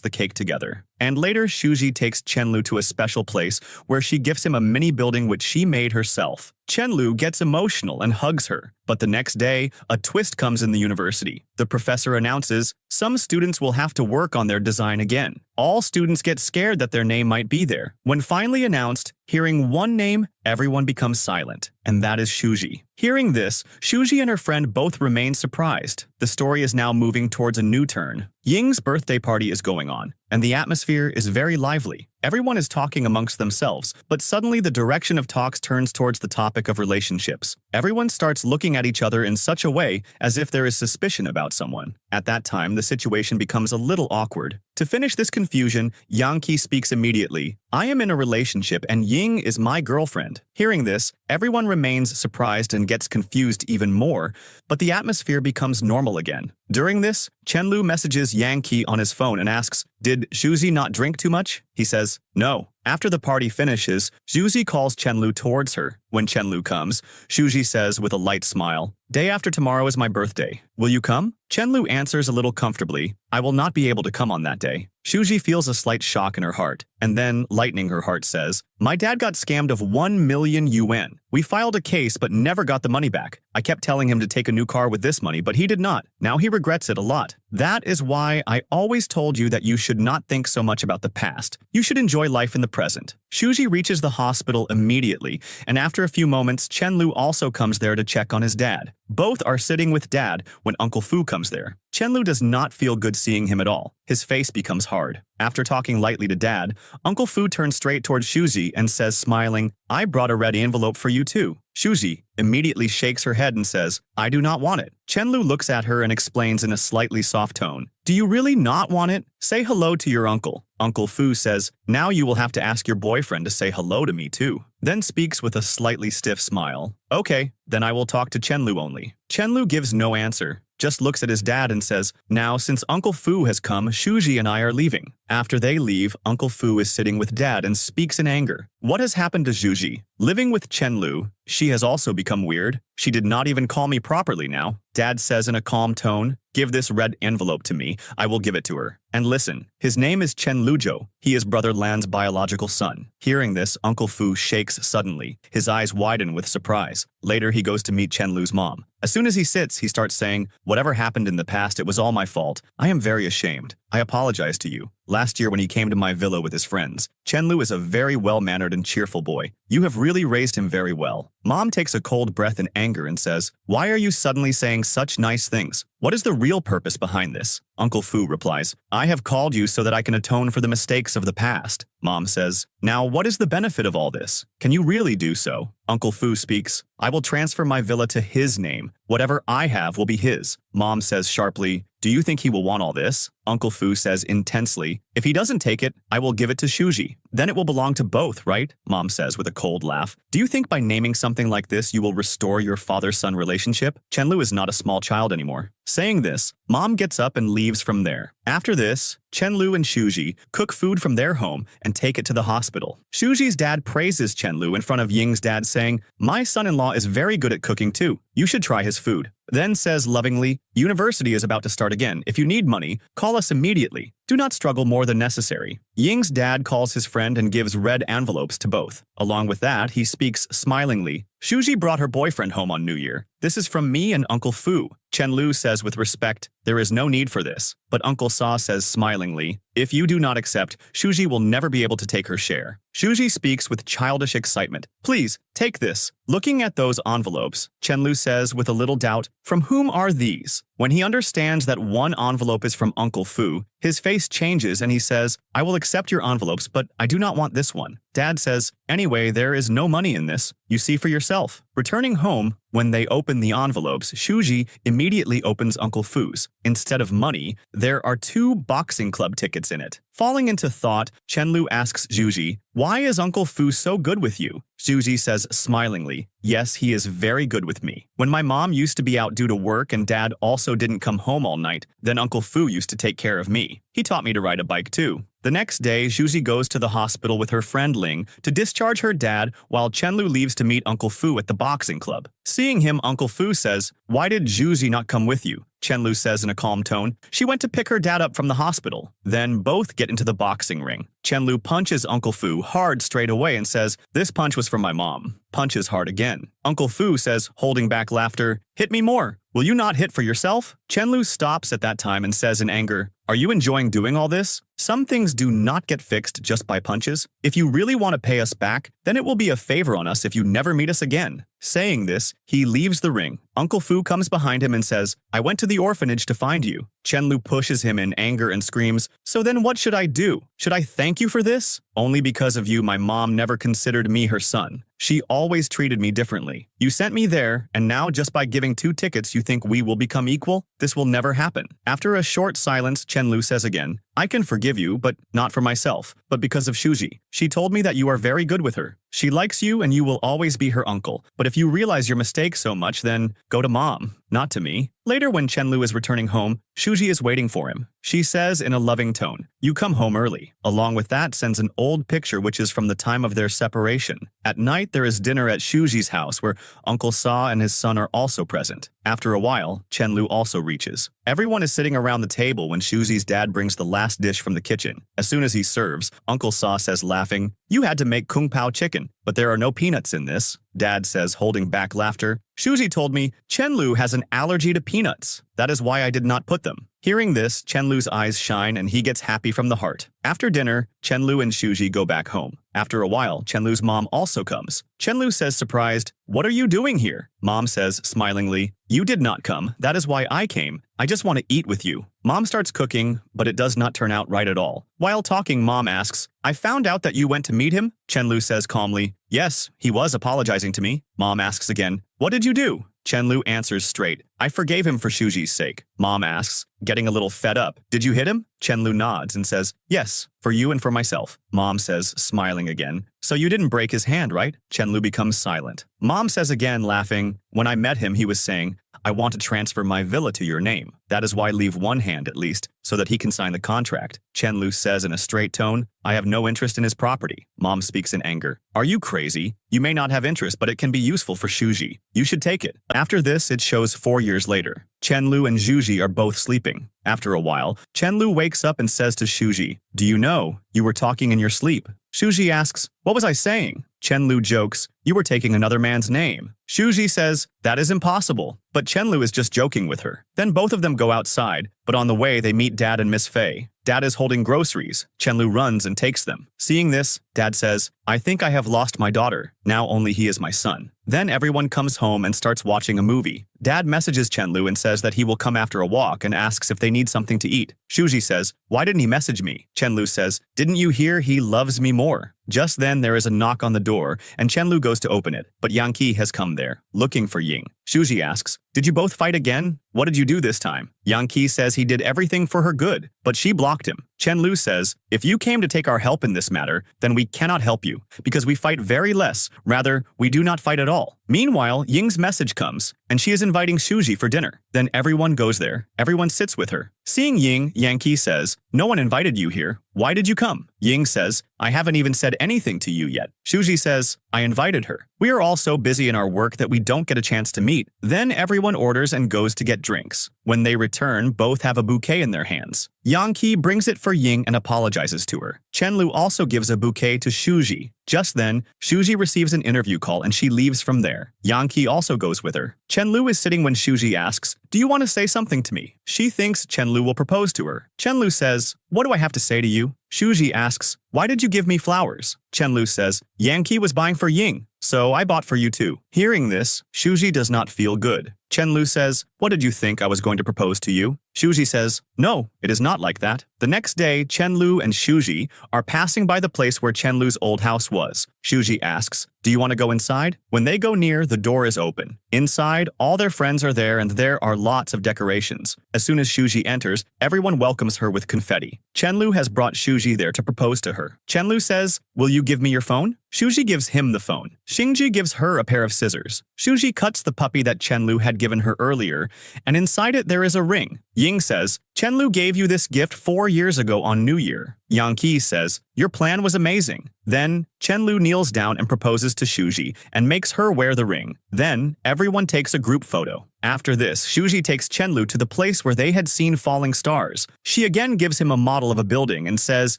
the cake together. And later, Shuji takes Chenlu to a special place where she gifts him a mini building which she made herself. Chenlu gets emotional and hugs her. But the next day, a twist comes in the university. The professor announces, some students will have to work on their design again. All students get scared that their name might be there. When finally announced, hearing one name, everyone becomes silent, and that is Shuji. Hearing this, Shuji and her friend both remain surprised. The story is now moving towards a new turn. Ying's birthday party is going on, and the atmosphere is very lively. Everyone is talking amongst themselves, but suddenly the direction of talks turns towards the topic of relationships. Everyone starts looking at each other in such a way as if there is suspicion about someone. At that time, the situation becomes a little awkward. To finish this confusion, Yang Qi speaks immediately. I am in a relationship and Ying is my girlfriend. Hearing this, everyone remains surprised and gets confused even more, but the atmosphere becomes normal again. During this, Chenlu messages Yang Qi on his phone and asks, did Shuzi not drink too much? He says, no. After the party finishes, Shuzi calls Chenlu towards her. When Chenlu comes, Shuji says with a light smile, day after tomorrow is my birthday. Will you come? Chenlu answers a little comfortably, I will not be able to come on that day. Shuji feels a slight shock in her heart, and then, lightening her heart, says, my dad got scammed of 1 million yuan. We filed a case but never got the money back. I kept telling him to take a new car with this money, but he did not. Now he regrets it a lot. That is why I always told you that you should not think so much about the past. You should enjoy life in the present. Shuji reaches the hospital immediately, and after a few moments, Chenlu also comes there to check on his dad. Both are sitting with Dad when Uncle Fu comes there. Chenlu does not feel good seeing him at all. His face becomes hard. After talking lightly to Dad, Uncle Fu turns straight towards Shuji and says, smiling, I brought a red envelope for you too. Shuji immediately shakes her head and says, I do not want it. Chenlu looks at her and explains in a slightly soft tone, do you really not want it? Say hello to your uncle. Uncle Fu says, now you will have to ask your boyfriend to say hello to me too. Then speaks with a slightly stiff smile. Okay, then I will talk to Chenlu only. Chenlu gives no answer, just looks at his dad and says, now since Uncle Fu has come, Shuji and I are leaving. After they leave, Uncle Fu is sitting with Dad and speaks in anger. What has happened to Shuji? Living with Chenlu, she has also become weird. She did not even call me properly now. Dad says in a calm tone, give this red envelope to me, I will give it to her. And listen, his name is Chen Lujo. He is Brother Lan's biological son. Hearing this, Uncle Fu shakes suddenly. His eyes widen with surprise. Later, he goes to meet Chen Lu's mom. As soon as he sits, he starts saying, "Whatever happened in the past, it was all my fault. I am very ashamed. I apologize to you. Last year when he came to my villa with his friends, Chen Lu is a very well-mannered and cheerful boy. You have really raised him very well." Mom takes a cold breath in anger and says, "Why are you suddenly saying such nice things? What is the real purpose behind this?" Uncle Fu replies, "I have called you so that I can atone for the mistakes of the past." Mom says, "Now what is the benefit of all this? Can you really do so?" Uncle Fu speaks, "I will transfer my villa to his name. Whatever I have will be his." Mom says sharply, "Do you think he will want all this?" Uncle Fu says intensely, "If he doesn't take it, I will give it to Shuji. Then it will belong to both, right?" Mom says with a cold laugh. "Do you think by naming something like this you will restore your father-son relationship? Chen Lu is not a small child anymore." Saying this, Mom gets up and leaves from there. After this, Chen Lu and Shuji cook food from their home and take it to the hospital. Shuji's dad praises Chen Lu in front of Ying's dad, saying, "My son-in-law is very good at cooking too. You should try his food." Then says lovingly, "University is about to start again. If you need money, call us immediately. Do not struggle more than necessary." Ying's dad calls his friend and gives red envelopes to both. Along with that, he speaks smilingly, "Shuji brought her boyfriend home on New Year. This is from me and Uncle Fu." Chen Lu says with respect, "There is no need for this." But Uncle Sa says smilingly, "If you do not accept, Shuji will never be able to take her share." Shuji speaks with childish excitement, "Please, take this." Looking at those envelopes, Chen Lu says with a little doubt, "From whom are these?" When he understands that one envelope is from Uncle Fu, his face changes and he says, "I will accept your envelopes, but I do not want this one." Dad says, "Anyway, there is no money in this. You see for yourself." Returning home, when they open the envelopes, Shuji immediately opens Uncle Fu's. Instead of money, there are 2 boxing club tickets in it. Falling into thought, Chen Lu asks Shuji, "Why is Uncle Fu so good with you?" Shuji says smilingly, "Yes, he is very good with me. When my mom used to be out due to work and dad also didn't come home all night, then Uncle Fu used to take care of me. He taught me to ride a bike too." The next day, Shuji goes to the hospital with her friend Ling to discharge her dad while Chen Lu leaves to meet Uncle Fu at the boxing club. Seeing him, Uncle Fu says, "Why did Shuji not come with you?" Chen Lu says in a calm tone, "She went to pick her dad up from the hospital." Then both get into the boxing ring. Chen Lu punches Uncle Fu hard straight away and says, "This punch was from my mom." Punches hard again. Uncle Fu says, holding back laughter, "Hit me more. Will you not hit for yourself?" Chen Lu stops at that time and says in anger, "Are you enjoying doing all this? Some things do not get fixed just by punches. If you really want to pay us back, then it will be a favor on us if you never meet us again." Saying this, he leaves the ring. Uncle Fu comes behind him and says, "I went to the orphanage to find you." Chen Lu pushes him in anger and screams, "So then what should I do? Should I thank you for this? Only because of you my mom never considered me her son. She always treated me differently. You sent me there, and now just by giving 2 tickets you think we will become equal? This will never happen." After a short silence, Chen Lu says again, "I can forgive you, but not for myself, but because of Shuji. She told me that you are very good with her. She likes you and you will always be her uncle. But if you realize your mistake so much, then go to mom, not to me." Later, when Chen Lu is returning home, Shuji is waiting for him. She says in a loving tone, "You come home early." Along with that sends an old picture which is from the time of their separation. At night, there is dinner at Shuji's house where Uncle Sa and his son are also present. After a while, Chen Lu also reaches. Everyone is sitting around the table when Shuji's dad brings the last dish from the kitchen. As soon as he serves, Uncle Sa says laughing, "You had to make kung pao chicken, but there are no peanuts in this." Dad says, holding back laughter, "Shuji told me Chen Lu has an allergy to peanuts. That is why I did not put them." Hearing this, Chen Lu's eyes shine and he gets happy from the heart. After dinner, Chen Lu and Shuji go back home. After a while, Chen Lu's mom also comes. Chen Lu says surprised, "What are you doing here?" Mom says smilingly, "You did not come. That is why I came. I just want to eat with you." Mom starts cooking, but it does not turn out right at all. While talking, Mom asks, "I found out that you went to meet him?" Chen Lu says calmly, "Yes, he was apologizing to me." Mom asks again, "What did you do?" Chen Lu answers straight, "I forgave him for Shuji's sake." Mom asks, getting a little fed up, "Did you hit him?" Chen Lu nods and says, "Yes, for you and for myself." Mom says, smiling again, "So you didn't break his hand, right?" Chen Lu becomes silent. Mom says again, laughing, "When I met him, he was saying, I want to transfer my villa to your name. That is why leave one hand at least. so that he can sign the contract. Chen-lu says in a straight tone, I have no interest in his property. Mom speaks in anger. Are you crazy? You may not have interest, but it can be useful for Shuji. You should take it. After this, it shows 4 years later. Chen-lu and Shuji are both sleeping. After a while, Chen-lu wakes up and says to Shuji, do you know, you were talking in your sleep. Shuji asks, what was I saying? Chen-lu jokes, you were taking another man's name. Shuji says, that is impossible. But Chen-lu is just joking with her. Then both of them go outside, but on the way they meet Dad and Miss Fei. Dad is holding groceries. Chen-lu runs and takes them. Seeing this, Dad says, I think I have lost my daughter. Now only he is my son. Then everyone comes home and starts watching a movie. Dad messages Chen-lu and says that he will come after a walk and asks if they need something to eat. Shuji says, why didn't he message me? Chen-lu says, didn't you hear he loves me more? Just then there is a knock on the door and Chen-lu goes to open it, but Yang Qi has come there, looking for Ying. Shuji asks, did you both fight again? What did you do this time? Yang Qi says he did everything for her good, but she blocked him. Chen-lu says, if you came to take our help in this matter, then we cannot help you, because we fight very less, rather, we do not fight at all. Meanwhile, Ying's message comes, and she is inviting Shuji for dinner. Then everyone goes there, everyone sits with her. Seeing Ying, Yang Qi says, no one invited you here. Why did you come? Ying says, I haven't even said anything to you yet. Shuji says, I invited her. We are all so busy in our work that we don't get a chance to meet. Then everyone orders and goes to get drinks. When they return, both have a bouquet in their hands. Yang Qi brings it for Ying and apologizes to her. Chen-lu also gives a bouquet to Shuji. Just then, Shuji receives an interview call and she leaves from there. Yang Qi also goes with her. Chen-lu is sitting when Shuji asks, do you want to say something to me? She thinks Chen-lu will propose to her. Chen-lu says, what do I have to say to you? Shuji asks, why did you give me flowers? Chen-lu says, Yang Qi was buying for Ying, so I bought for you too. Hearing this, Shuji does not feel good. Chen-lu says, what did you think I was going to propose to you? Shuji says, no, it is not like that. The next day, Chen-lu and Shuji are passing by the place where Chen-lu's old house was. Shuji asks, do you want to go inside? When they go near, the door is open. Inside, all their friends are there and there are lots of decorations. As soon as Shuji enters, everyone welcomes her with confetti. Chen-lu has brought Shuji there to propose to her. Chen-lu says, will you give me your phone? Shuji gives him the phone. Xingji gives her a pair of scissors. Shuji cuts the puppy that Chen-lu had given her earlier, and inside it there is a ring. Ying says, Chen-lu gave you this gift 4 years ago on New Year. Yang Qi says, your plan was amazing. Then, Chen-lu kneels down and proposes to Shuji and makes her wear the ring. Then, everyone takes a group photo. After this, Shuji takes Chen-lu to the place where they had seen falling stars. She again gives him a model of a building and says,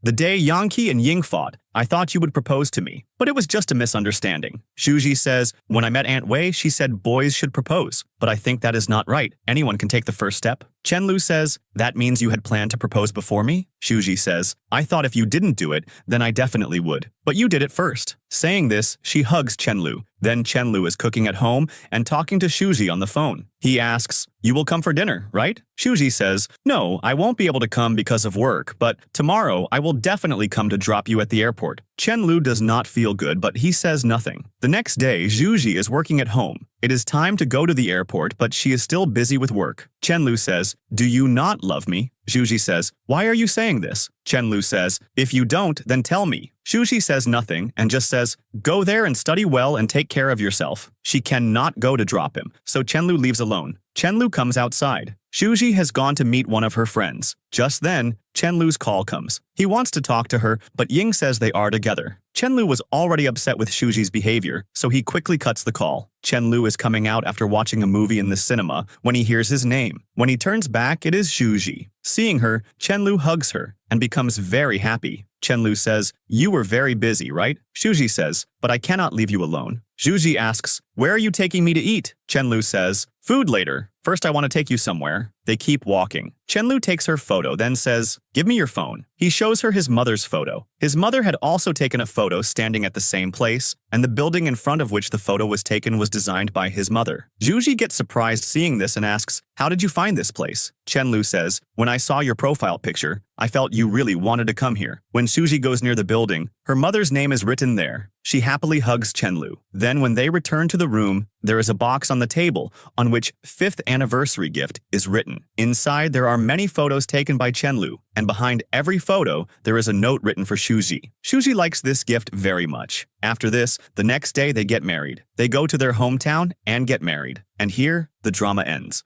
the day Yang Qi and Ying fought, I thought you would propose to me, but it was just a misunderstanding. Shuji says, when I met Aunt Wei, she said boys should propose, but I think that is not right. Anyone can take the first step. Chen-lu says, that means you had planned to propose before me? Shuji says, I thought if you didn't do it, then I definitely would. But you did it first. Saying this, she hugs Chen-lu. Then Chen-lu is cooking at home and talking to Shuji on the phone. He asks, you will come for dinner, right? Shuji says, no, I won't be able to come because of work, but tomorrow I will definitely come to drop you at the airport. Chen-lu does not feel good, but he says nothing. The next day, Shuji is working at home. It is time to go to the airport, but she is still busy with work. Chen-lu says, do you not love me? Shuji says, why are you saying this? Chen-lu says, if you don't, then tell me. Shuji says nothing and just says, go there and study well and take care of yourself. She cannot go to drop him, so Chen-lu leaves alone. Chen-lu comes outside. Shuji has gone to meet one of her friends. Just then, Chen-lu's call comes. He wants to talk to her, but Ying says they are together. Chen-lu was already upset with Shuji's behavior, so he quickly cuts the call. Chen-lu is coming out after watching a movie in the cinema when he hears his name. When he turns back, it is Shuji. Seeing her, Chen-lu hugs her and becomes very happy. Chen-lu says, you were very busy, right? Shuji says, but I cannot leave you alone. Shuji asks, where are you taking me to eat? Chen-lu says, food later. First, I want to take you somewhere. They keep walking. Chen-lu takes her photo, then says, give me your phone. He shows her his mother's photo. His mother had also taken a photo standing at the same place, and the building in front of which the photo was taken was designed by his mother. Shuji gets surprised seeing this and asks, how did you find this place? Chen-lu says, when I saw your profile picture, I felt you really wanted to come here. When Shuji goes near the building, her mother's name is written there. She happily hugs Chen-lu. Then when they return to the room, there is a box on the table on which 5th anniversary gift is written. Inside, there are many photos taken by Chen-lu, and behind every photo, there is a note written for Shuji. Shuji likes this gift very much. After this, the next day they get married. They go to their hometown and get married. And here, the drama ends.